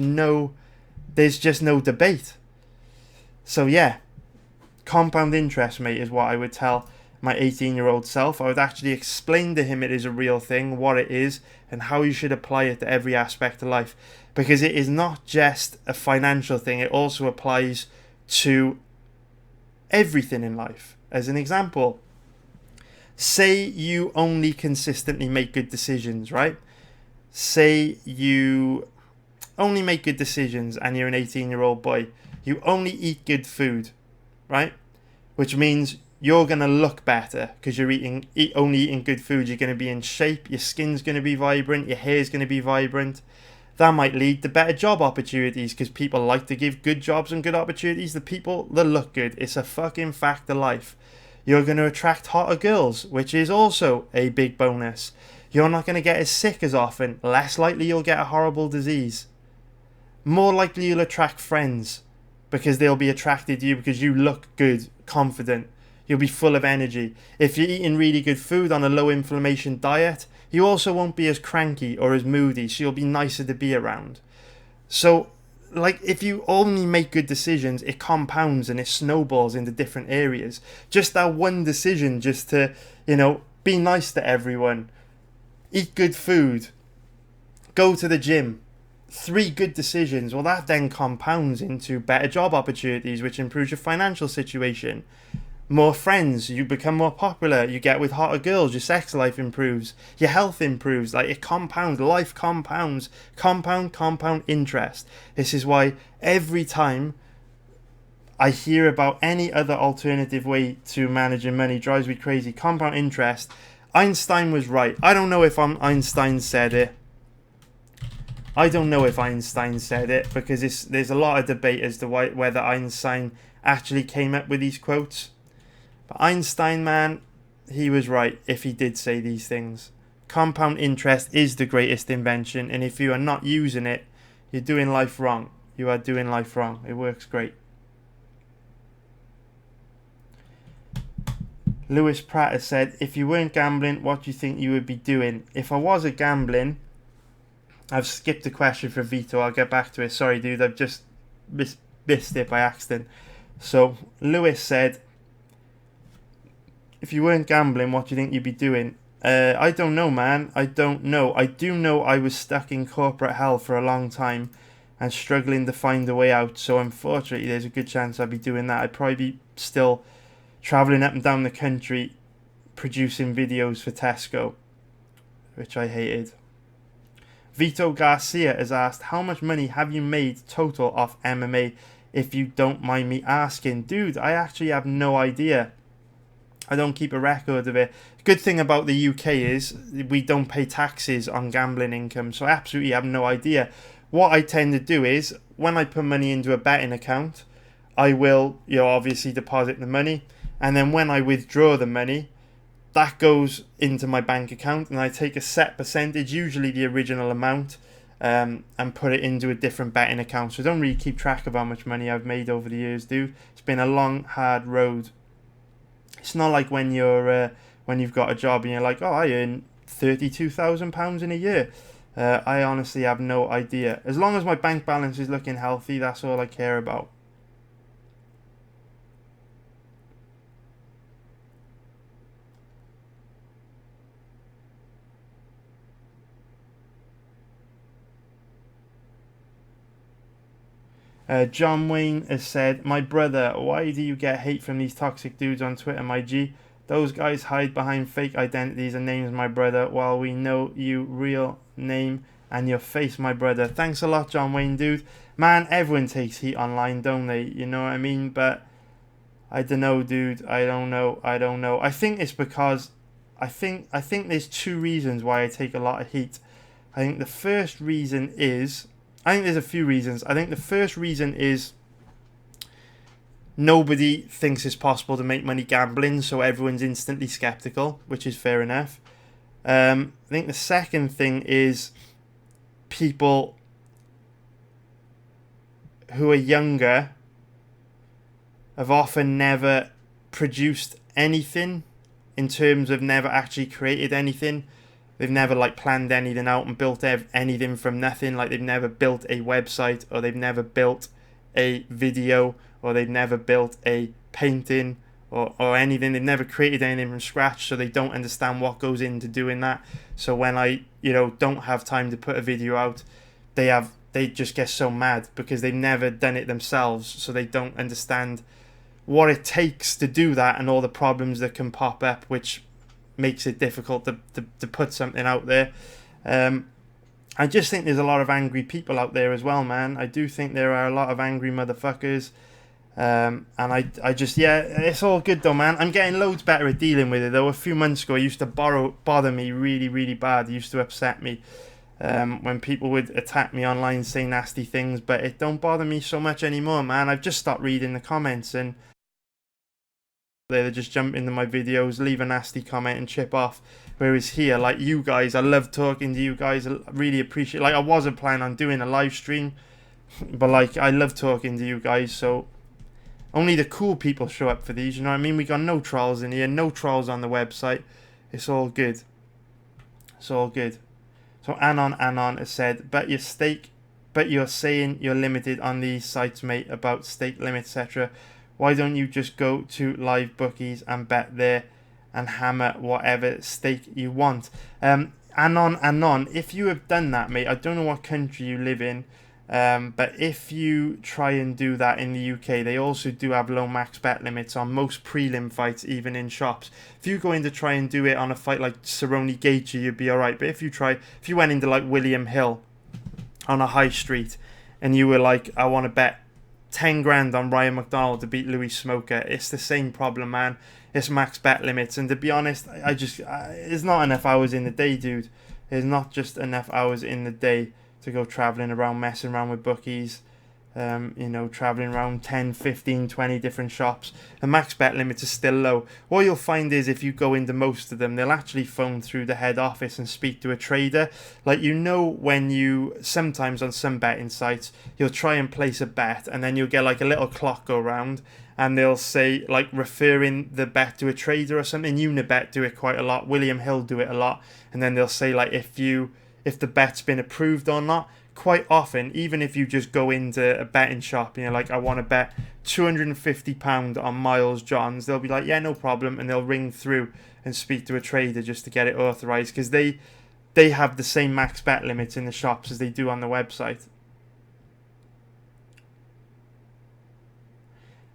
Speaker 1: just no debate. So yeah, compound interest, mate, is what I would tell my 18-year-old self. I would actually explain to him it is a real thing, what it is, and how you should apply it to every aspect of life. Because it is not just a financial thing, it also applies to everything in life. As an example, say you only consistently make good decisions, right? Say you only make good decisions and you're an 18-year-old boy. You only eat good food, right? Which means you're going to look better because you're only eating good food. You're going to be in shape, your skin's going to be vibrant, your hair's going to be vibrant. That might lead to better job opportunities, because people like to give good jobs and good opportunities to people that look good. It's a fucking fact of life. You're going to attract hotter girls, which is also a big bonus. You're not going to get as sick as often. Less likely you'll get a horrible disease. More likely you'll attract friends, because they'll be attracted to you because you look good, confident. You'll be full of energy. If you're eating really good food on a low inflammation diet, you also won't be as cranky or as moody, so you'll be nicer to be around. So, like, if you only make good decisions, it compounds and it snowballs into different areas. Just that one decision, just to, you know, be nice to everyone, eat good food, go to the gym, 3 good decisions, well, that then compounds into better job opportunities, which improves your financial situation. More friends, you become more popular, you get with hotter girls, your sex life improves, your health improves. Like, it compounds, life compounds, compound interest. This is why every time I hear about any other alternative way to managing money, drives me crazy. Compound interest. Einstein was right. I don't know if Einstein said it. Because there's a lot of debate as to whether Einstein actually came up with these quotes. But Einstein, man, he was right if he did say these things. Compound interest is the greatest invention, and if you are not using it, you're doing life wrong. You are doing life wrong. It works great. Lewis Pratt has said, if you weren't gambling, what do you think you would be doing? If I was gambling, I've skipped the question for Vito. I'll get back to it. Sorry, dude. I've just missed it by accident. So, Lewis said, if you weren't gambling, what do you think you'd be doing? I don't know, man. I don't know. I do know I was stuck in corporate hell for a long time and struggling to find a way out. So unfortunately, there's a good chance I'd be doing that. I'd probably be still traveling up and down the country producing videos for Tesco, which I hated. Vito Garcia has asked, how much money have you made total off MMA, if you don't mind me asking? Dude, I actually have no idea. I don't keep a record of it. Good thing about the UK is we don't pay taxes on gambling income, so I absolutely have no idea. What I tend to do is, when I put money into a betting account, I will, obviously deposit the money, and then when I withdraw the money, that goes into my bank account, and I take a set percentage, usually the original amount, and put it into a different betting account. So I don't really keep track of how much money I've made over the years, dude. It's been a long, hard road. It's not like when you've got a job and you're like, oh, I earn £32,000 in a year. I honestly have no idea. As long as my bank balance is looking healthy, that's all I care about. John Wayne has said, my brother, why do you get hate from these toxic dudes on Twitter, my G? Those guys hide behind fake identities and names, my brother, while we know you real name and your face, my brother. Thanks a lot, John Wayne, dude. Man, everyone takes heat online, don't they? You know what I mean? But I don't know, dude. I don't know. I think it's because I think there's two reasons why I take a lot of heat. I think the first reason is, I think there's a few reasons. I think the first reason is nobody thinks it's possible to make money gambling, so everyone's instantly skeptical, which is fair enough. I think the second thing is people who are younger have often never produced anything, in terms of never actually created anything. They've never planned anything out and built anything from nothing. They've never built a website, or they've never built a video, or they've never built a painting or anything. They've never created anything from scratch, so they don't understand what goes into doing that. So when I don't have time to put a video out, they just get so mad because they've never done it themselves, so they don't understand what it takes to do that and all the problems that can pop up, which makes it difficult to put something out there. I just think there's a lot of angry people out there as well, man. I do think there are a lot of angry motherfuckers. And I just, it's all good though, man. I'm getting loads better at dealing with it though. A few months ago, it used to bother me really, really bad. It used to upset me when people would attack me online, say nasty things, but it don't bother me so much anymore, man. I've just stopped reading the comments, and they just jump into my videos, leave a nasty comment and chip off. Whereas here, you guys, I love talking to you guys. I really appreciate, I wasn't planning on doing a live stream, but I love talking to you guys. So only the cool people show up for these, you know what I mean? We got no trolls in here, no trolls on the website. It's all good. It's all good. So Anon has said, but you're saying you're limited on these sites, mate, about stake limits, etc. Why don't you just go to live bookies and bet there and hammer whatever stake you want? Anon, if you have done that, mate, I don't know what country you live in, but if you try and do that in the UK, they also do have low max bet limits on most prelim fights, even in shops. If you go in to try and do it on a fight like Cerrone Gaethje, you'd be alright. But if you went into William Hill on a high street and you were I want to bet 10 grand on Ryan McDonald to beat Louis Smoker, it's the same problem, man. It's max bet limits, and to be honest, there's not enough hours in the day, dude. There's not just enough hours in the day to go traveling around, messing around with bookies, traveling around 10, 15, 20 different shops. The max bet limits are still low. What you'll find is if you go into most of them, they'll actually phone through the head office and speak to a trader. When you, sometimes on some betting sites, you'll try and place a bet, and then you'll get a little clock go round, and they'll say, referring the bet to a trader or something. Unibet do it quite a lot. William Hill do it a lot. And then they'll say, if the bet's been approved or not, quite often, even if you just go into a betting shop and you're like, I want to bet £250 on Miles Johns, they'll be like, yeah, no problem, and they'll ring through and speak to a trader just to get it authorized, because they have the same max bet limits in the shops as they do on the website.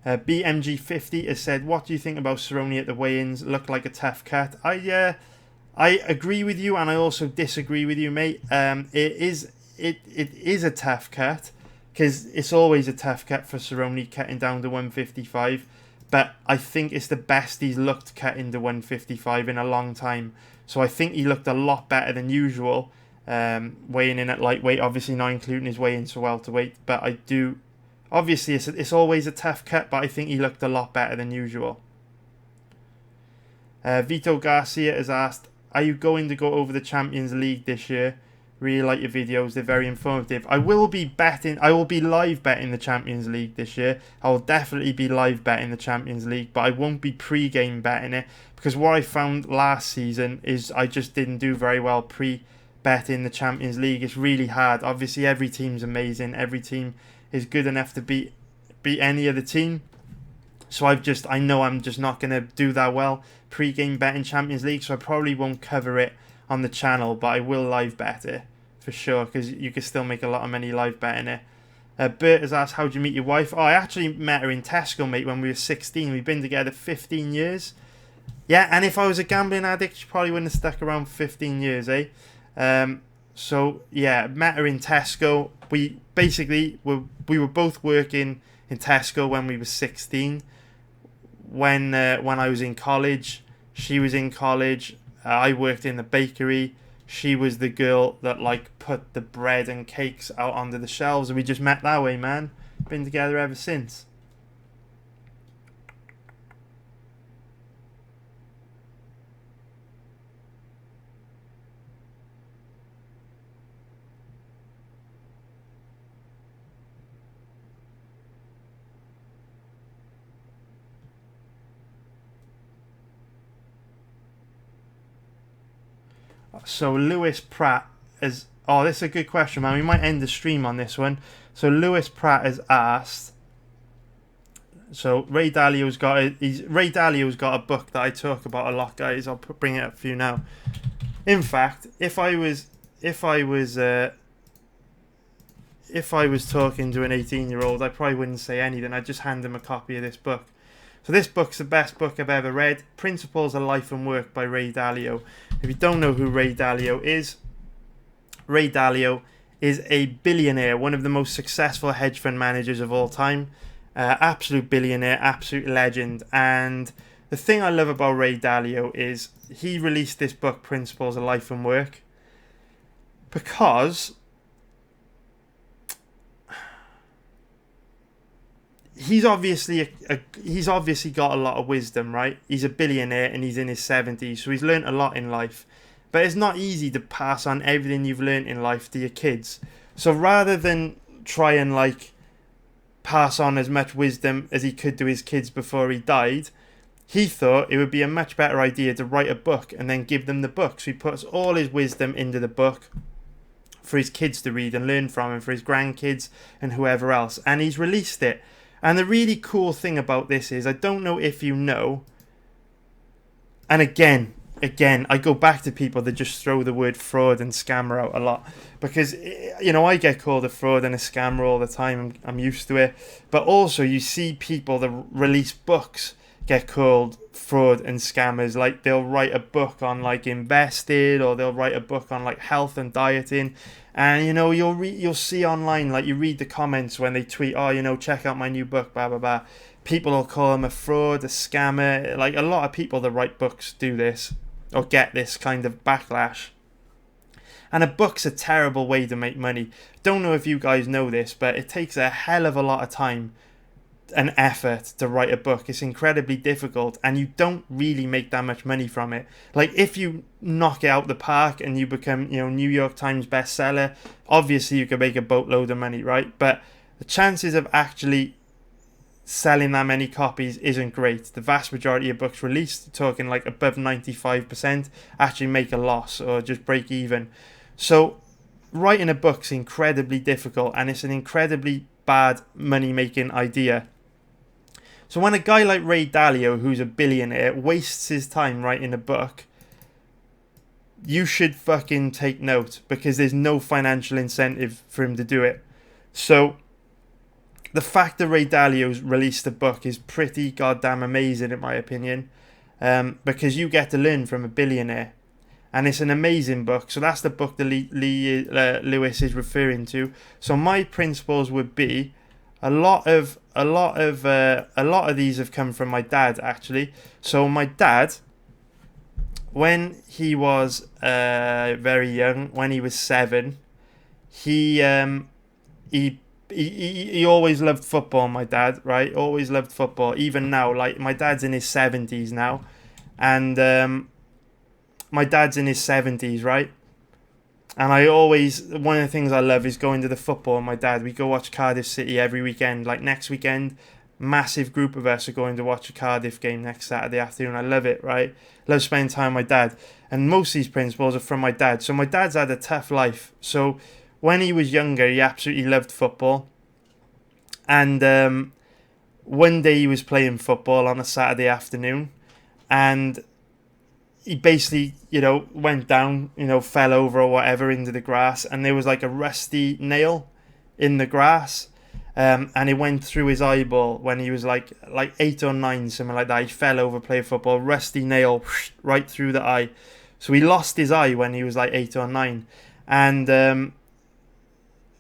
Speaker 1: BMG50 has said, what do you think about Cerrone at the weigh-ins? Looked like a tough cut. I agree with you, and I also disagree with you, mate. It is a tough cut, because it's always a tough cut for Cerrone cutting down to 155. But I think it's the best he's looked cutting to 155 in a long time. So I think he looked a lot better than usual, weighing in at lightweight, obviously not including his weigh-in to welterweight. But I do, obviously it's always a tough cut, but I think he looked a lot better than usual. Vito Garcia has asked, are you going to go over the Champions League this year? Really like your videos, they're very informative. I will be live betting the Champions League this year. I will definitely be live betting the Champions League, but I won't be pre-game betting it, because what I found last season is I just didn't do very well pre-betting the Champions League. It's really hard. Obviously every team's amazing, every team is good enough to beat any other team. So I know I'm just not going to do that well pre-game betting Champions League, so I probably won't cover it on the channel, but I will live bet it for sure, because you can still make a lot of money live betting it. Bert has asked, how did you meet your wife? Oh, I actually met her in Tesco, mate, when we were 16. We've been together 15 years. Yeah, and if I was a gambling addict, she probably wouldn't have stuck around for 15 years, eh? So, yeah, met her in Tesco. We were both working in Tesco when we were 16. When I was in college, she was in college. I worked in the bakery. She was the girl that put the bread and cakes out onto the shelves, and we just met that way, man. Been together ever since. So Lewis Pratt is... Oh, this is a good question, man. We might end the stream on this one. So Lewis Pratt has asked... So Ray Dalio's got a book that I talk about a lot, guys. I'll bring it up for you now. In fact, if I was talking to an 18-year-old, I probably wouldn't say anything. I'd just hand him a copy of this book. So this book's the best book I've ever read. Principles of Life and Work by Ray Dalio. If you don't know who Ray Dalio is a billionaire, one of the most successful hedge fund managers of all time. Absolute billionaire, absolute legend. And the thing I love about Ray Dalio is he released this book, Principles of Life and Work, because he's obviously got a lot of wisdom, right? He's a billionaire and he's in his 70s, so he's learned a lot in life. But it's not easy to pass on everything you've learned in life to your kids. So rather than try and pass on as much wisdom as he could to his kids before he died, he thought it would be a much better idea to write a book and then give them the book. So he puts all his wisdom into the book for his kids to read and learn from, and for his grandkids and whoever else. And he's released it. And the really cool thing about this is, I don't know if you know, and again, I go back to people that just throw the word fraud and scammer out a lot, because, I get called a fraud and a scammer all the time. I'm used to it. But also you see people that release books get called fraud and scammers. Like, they'll write a book on invested, or they'll write a book on health and dieting. And you'll see online, you read the comments when they tweet, check out my new book, blah blah blah. People will call them a fraud, a scammer. A lot of people that write books do this, or get this kind of backlash. And a book's a terrible way to make money. Don't know if you guys know this, but it takes a hell of a lot of time and effort to write a book. It's incredibly difficult, and you don't really make that much money from it. If you knock it out the park and you become, New York Times bestseller, obviously you can make a boatload of money, right? But the chances of actually selling that many copies isn't great. The vast majority of books released, talking above 95%, actually make a loss or just break even. So writing a book's incredibly difficult, and it's an incredibly bad money-making idea. So when a guy like Ray Dalio, who's a billionaire, wastes his time writing a book, you should fucking take note, because there's no financial incentive for him to do it. So the fact that Ray Dalio's released a book is pretty goddamn amazing, in my opinion, because you get to learn from a billionaire. And it's an amazing book. So that's the book that Lewis is referring to. So my principles would be, a lot of these have come from my dad, actually. So my dad, when he was very young, when he was 7, he always loved football. My dad, right, always loved football. Even now, like, my dad's in his 70s now, and my dad's in his 70s, right? And one of the things I love is going to the football with my dad. We go watch Cardiff City every weekend. Like next weekend, massive group of us are going to watch a Cardiff game next Saturday afternoon. I love it, right? Love spending time with my dad. And most of these principles are from my dad. So my dad's had a tough life. So when he was younger, he absolutely loved football. And one day he was playing football on a Saturday afternoon, and he basically, went down, fell over or whatever into the grass, and there was like a rusty nail in the grass, and it went through his eyeball when he was like 8 or 9, something like that. He fell over, played football, rusty nail right through the eye. So he lost his eye when he was like 8 or 9, and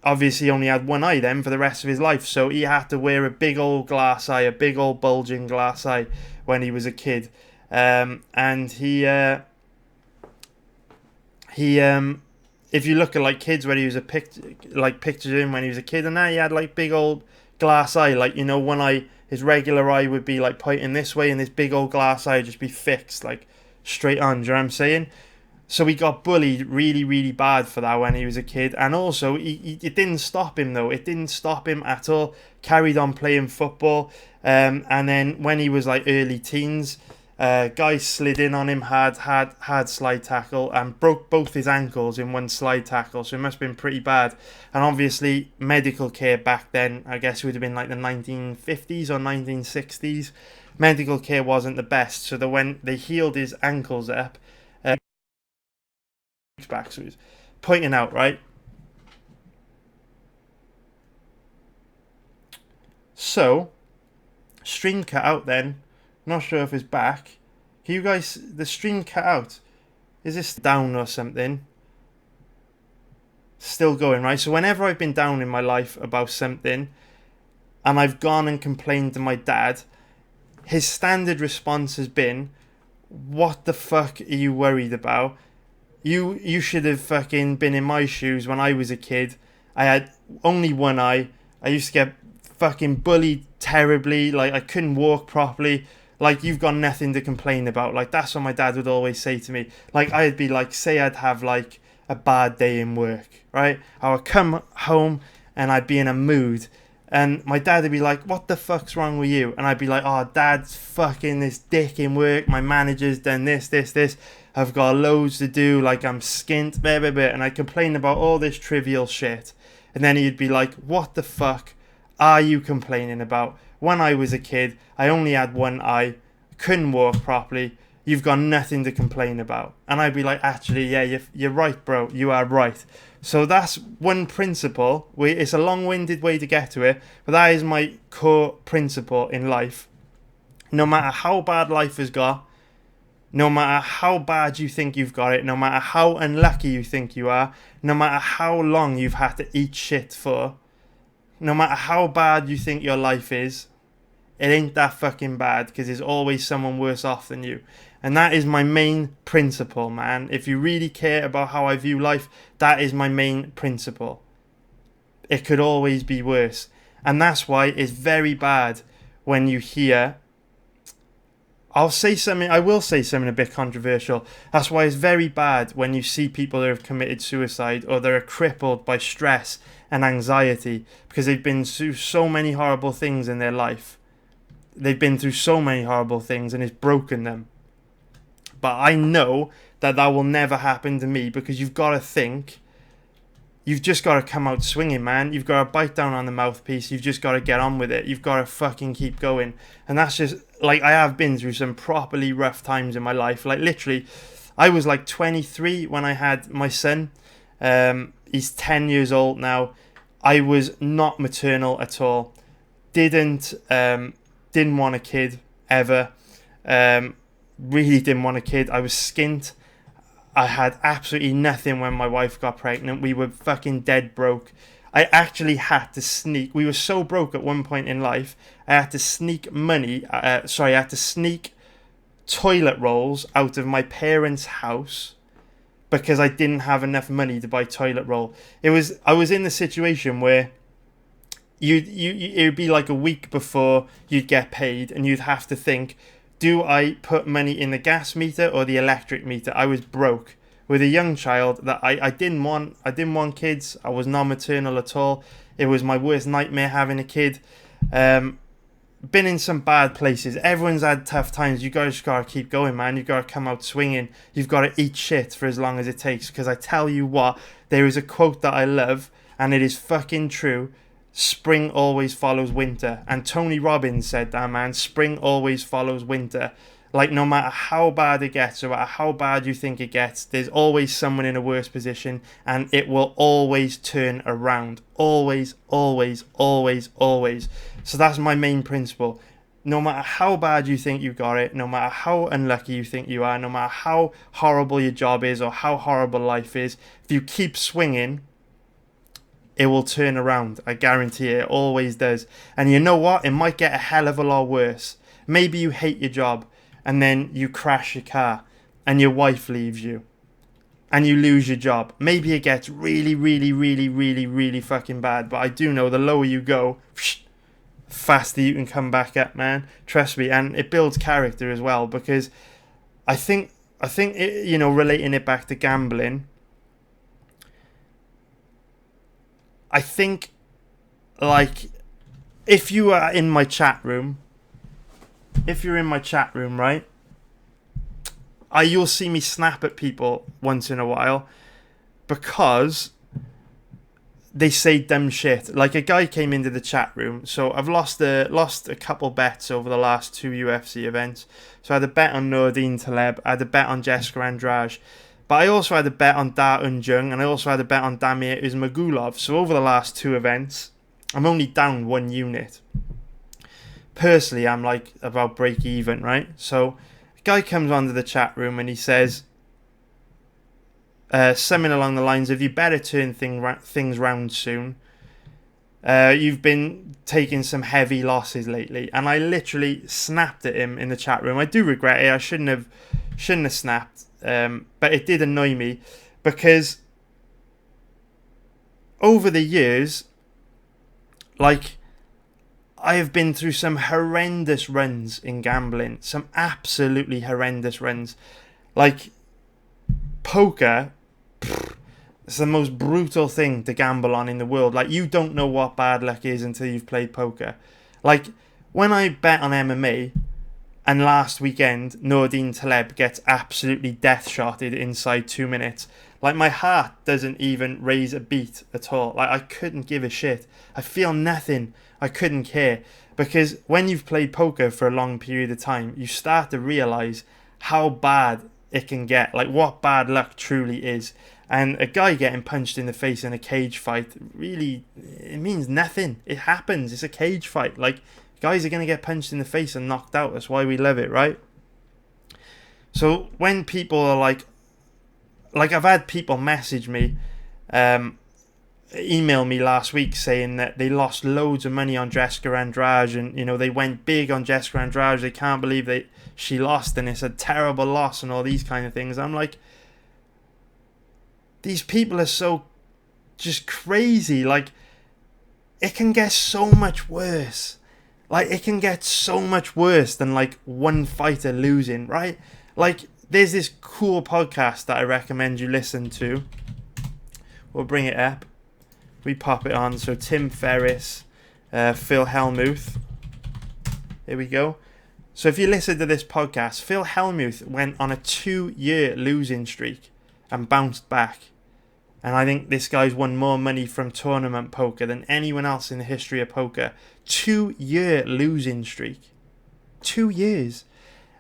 Speaker 1: obviously he only had one eye then for the rest of his life, so he had to wear a big old glass eye, a big old bulging glass eye when he was a kid. And he if you look at like kids when he was pictures of him when he was a kid, and now he had like big old glass eye, like, one eye, his regular eye would be like pointing this way, and this big old glass eye would just be fixed like straight on. Do you know what I'm saying? So he got bullied really, really bad for that when he was a kid. And also, it didn't stop him, though. It didn't stop him at all. Carried on playing football. And then when he was like early teens, guys slid in on him, had slide tackle, and broke both his ankles in one slide tackle. So it must have been pretty bad. And obviously, medical care back then, I guess it would have been like the 1950s or 1960s. Medical care wasn't the best. So when they healed his ankles up, back, so he's pointing out, right? So stream cut out then. Not sure if it's back. Can you guys, the stream cut out, is this down or something? Still going, right? So whenever I've been down in my life about something and I've gone and complained to my dad, his standard response has been, what the fuck are you worried about? You should have fucking been in my shoes when I was a kid. I had only one eye. I used to get fucking bullied terribly. Like, I couldn't walk properly. Like, you've got nothing to complain about. Like, that's what my dad would always say to me. Like, I'd be like, say I'd have like a bad day in work, right? I would come home and I'd be in a mood, and my dad would be like, what the fuck's wrong with you? And I'd be like, oh, dad's fucking this dick in work. My manager's done this. I've got loads to do, like I'm skint, blah, blah, blah. And I complain about all this trivial shit. And then he'd be like, what the fuck are you complaining about? When I was a kid, I only had one eye, couldn't walk properly. You've got nothing to complain about. And I'd be like, actually, yeah, you're right, bro. You are right. So that's one principle. It's a long-winded way to get to it, but that is my core principle in life. No matter how bad life has got, no matter how bad you think you've got it, no matter how unlucky you think you are, no matter how long you've had to eat shit for, no matter how bad you think your life is, it ain't that fucking bad, because there's always someone worse off than you. And that is my main principle, man. If you really care about how I view life, that is my main principle. It could always be worse. And that's why it's very bad when you hear, I will say something a bit controversial. That's why it's very bad when you see people that have committed suicide or that are crippled by stress and anxiety because they've been through so many horrible things in their life. They've been through so many horrible things and it's broken them. But I know that will never happen to me, because you've got to think, you've just got to come out swinging, man. You've got to bite down on the mouthpiece. You've just got to get on with it. You've got to fucking keep going. And that's just, like, I have been through some properly rough times in my life. Like, literally, I was like 23 when I had my son. He's 10 years old now. I was not maternal at all. Didn't want a kid ever. Really didn't want a kid. I was skint. I had absolutely nothing when my wife got pregnant. We were fucking dead broke. I actually had to sneak. We were so broke at one point in life. I had to sneak money. I had to sneak toilet rolls out of my parents' house because I didn't have enough money to buy toilet roll. I was in the situation where it would be like a week before you'd get paid, and you'd have to think, do I put money in the gas meter or the electric meter? I was broke with a young child that I didn't want. I didn't want kids. I was not maternal at all. It was my worst nightmare having a kid. Been in some bad places. Everyone's had tough times. You guys gotta keep going, man. You gotta come out swinging. You've got to eat shit for as long as it takes. Because I tell you what, there is a quote that I love, and it is fucking true. Spring always follows winter. And Tony Robbins said that, man. Spring always follows winter. Like, no matter how bad it gets, no matter how bad you think it gets, there's always someone in a worse position, and it will always turn around. Always, always, always, always. So that's my main principle. No matter how bad you think you got it, no matter how unlucky you think you are, no matter how horrible your job is or how horrible life is, if you keep swinging, it will turn around. I guarantee it. It always does. And you know what? It might get a hell of a lot worse. Maybe you hate your job and then you crash your car and your wife leaves you and you lose your job. Maybe it gets really, really, really, really, really fucking bad. But I do know the lower you go, faster you can come back up, man. Trust me. And it builds character as well, because I think it, you know, relating it back to gambling, I think, like, if you are in my chat room, right, you'll see me snap at people once in a while because they say dumb shit. Like, a guy came into the chat room. So I've lost a couple bets over the last 2 UFC events. So I had a bet on Nordine Taleb, I had a bet on Jessica Andrade. But I also had a bet on Da Unjung, and I also had a bet on Damir Ismagulov. So over the last 2 events, I'm only down 1 unit. Personally, I'm like about break even, right? So a guy comes onto the chat room and he says something along the lines of, you better turn things round soon. You've been taking some heavy losses lately. And I literally snapped at him in the chat room. I do regret it. I shouldn't have snapped. But it did annoy me because over the years, like, I have been through some horrendous runs in gambling, some absolutely horrendous runs. Like, poker, it's the most brutal thing to gamble on in the world. Like, you don't know what bad luck is until you've played poker. Like, when I bet on MMA, and last weekend, Nordine Taleb gets absolutely death-shotted inside 2 minutes. Like, my heart doesn't even raise a beat at all. Like, I couldn't give a shit. I feel nothing. I couldn't care. Because when you've played poker for a long period of time, you start to realise how bad it can get. Like, what bad luck truly is. And a guy getting punched in the face in a cage fight, really, it means nothing. It happens. It's a cage fight. Like, guys are going to get punched in the face and knocked out. That's why we love it, right? So when people are like I've had people message me, email me last week saying that they lost loads of money on Jessica Andrade, and, you know, they went big on Jessica Andrade. They can't believe she lost, and it's a terrible loss and all these kind of things. I'm like, these people are so just crazy. Like, it can get so much worse. Like, it can get so much worse than, like, one fighter losing, right? Like, there's this cool podcast that I recommend you listen to. We'll bring it up. We pop it on. So, Tim Ferriss, Phil Hellmuth. Here we go. So, if you listen to this podcast, Phil Hellmuth went on a 2-year losing streak and bounced back. And I think this guy's won more money from tournament poker than anyone else in the history of poker. 2-year losing streak. 2 years.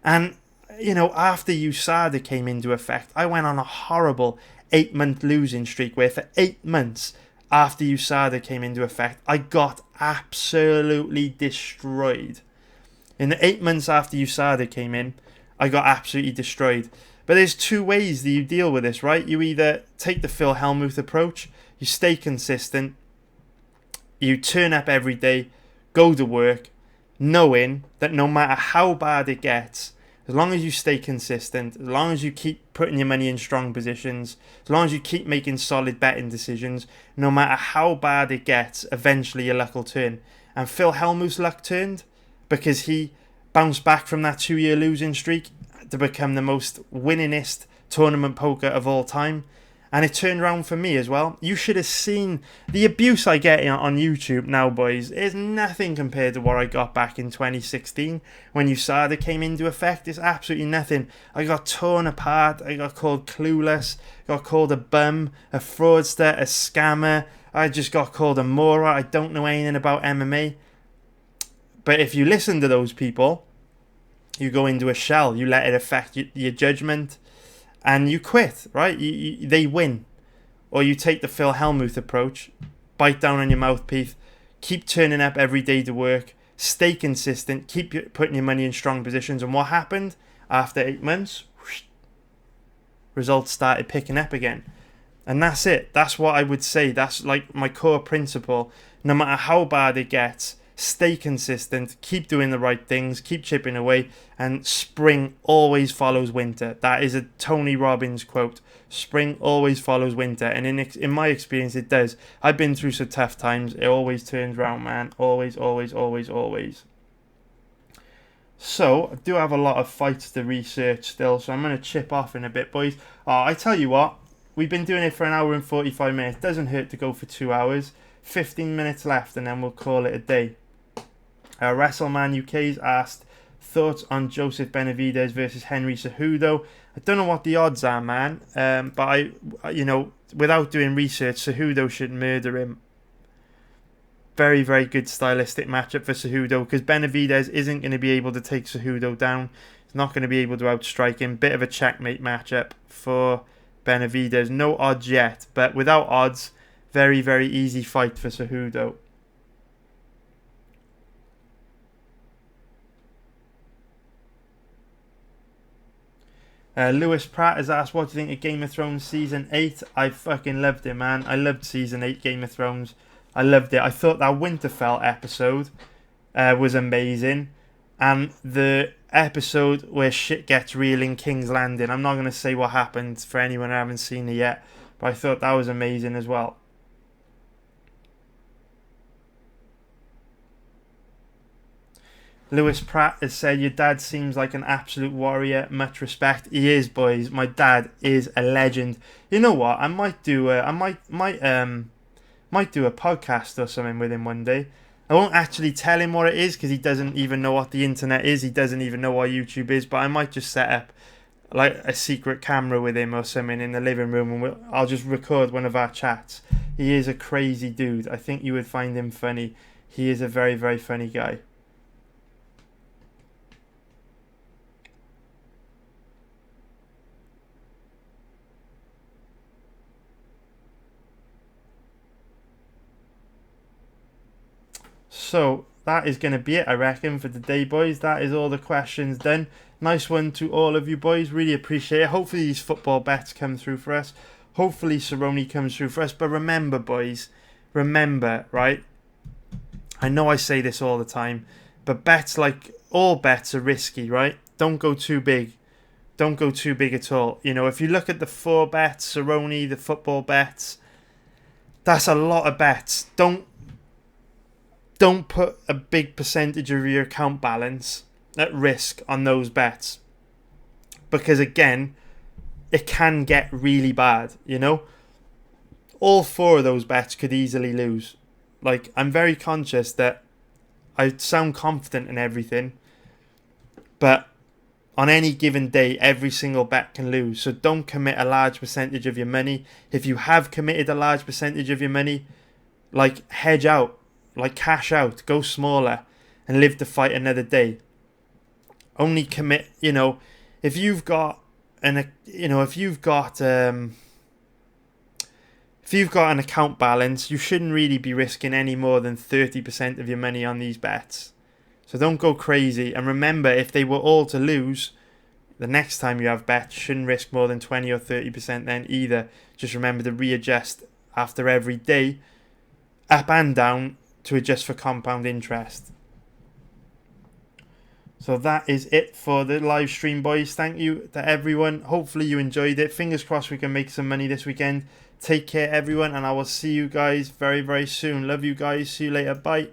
Speaker 1: And, after USADA came into effect, I went on a horrible 8-month losing streak where for 8 months after USADA came into effect, I got absolutely destroyed. In the 8 months after USADA came in, I got absolutely destroyed. But there's 2 ways that you deal with this, right? You either take the Phil Hellmuth approach, you stay consistent, you turn up every day, go to work, knowing that no matter how bad it gets, as long as you stay consistent, as long as you keep putting your money in strong positions, as long as you keep making solid betting decisions, no matter how bad it gets, eventually your luck will turn. And Phil Hellmuth's luck turned because he bounced back from that 2-year losing streak to become the most winningest tournament poker of all time. And it turned around for me as well. You should have seen the abuse I get on YouTube now, boys. Is nothing compared to what I got back in 2016 when USADA came into effect. It's absolutely nothing. I got torn apart. I got called clueless. Got called a bum, a fraudster, a scammer. I just got called a moron. I don't know anything about MMA. But if you listen to those people, you go into a shell. You let it affect your judgment. And you quit, right? They win. Or you take the Phil Hellmuth approach, bite down on your mouthpiece, keep turning up every day to work, stay consistent, keep putting your money in strong positions. And what happened? After 8 months, whoosh, results started picking up again. And that's it. That's what I would say. That's like my core principle. No matter how bad it gets, stay consistent, keep doing the right things, keep chipping away, and spring always follows winter. That is a Tony Robbins quote. Spring always follows winter, and in my experience it does. I've been through some tough times. It always turns around, man. Always, always, always, always. So, I do have a lot of fights to research still, so I'm going to chip off in a bit, boys. I tell you what, we've been doing it for an hour and 45 minutes. Doesn't hurt to go for 2 hours. 15 minutes left, and then we'll call it a day. WrestleMan UK's asked thoughts on Joseph Benavidez versus Henry Cejudo. I don't know what the odds are, man. But I without doing research, Cejudo should murder him. Very, very good stylistic matchup for Cejudo because Benavidez isn't going to be able to take Cejudo down. He's not going to be able to outstrike him. Bit of a checkmate matchup for Benavidez. No odds yet, but without odds, very, very easy fight for Cejudo. Lewis Pratt has asked, what do you think of Game of Thrones Season 8? I fucking loved it, man. I loved Season 8 Game of Thrones. I loved it. I thought that Winterfell episode was amazing. And the episode where shit gets real in King's Landing. I'm not going to say what happened for anyone who haven't seen it yet. But I thought that was amazing as well. Lewis Pratt has said, your dad seems like an absolute warrior. Much respect. He is, boys. My dad is a legend. You know what? I might do a podcast or something with him one day. I won't actually tell him what it is because he doesn't even know what the internet is. He doesn't even know what YouTube is. But I might just set up like a secret camera with him or something in the living room, and I'll just record one of our chats. He is a crazy dude. I think you would find him funny. He is a very, very funny guy. So that is going to be it, I reckon, for today, boys. That is all the questions done. Nice one to all of you, boys. Really appreciate it. Hopefully these football bets come through for us. Hopefully Cerrone comes through for us. But remember, boys, right? I know I say this all the time, but bets, like all bets, are risky, right? Don't go too big. Don't go too big at all. You know, if you look at the 4 bets, Cerrone, the football bets, that's a lot of bets. Don't put a big percentage of your account balance at risk on those bets. Because again, it can get really bad, you know? All 4 of those bets could easily lose. Like, I'm very conscious that I sound confident in everything. But on any given day, every single bet can lose. So don't commit a large percentage of your money. If you have committed a large percentage of your money, like hedge out, like cash out, go smaller and live to fight another day. Only commit, if you've got if you've got an account balance, you shouldn't really be risking any more than 30% of your money on these bets. So don't go crazy. And remember, if they were all to lose, the next time you have bets, you shouldn't risk more than 20 or 30% then either. Just remember to readjust after every day, up and down, to adjust for compound interest. So that is it for the live stream, boys. Thank you to everyone. Hopefully you enjoyed it. Fingers crossed we can make some money this weekend. Take care, everyone, and I will see you guys very, very soon. Love you guys. See you later. Bye.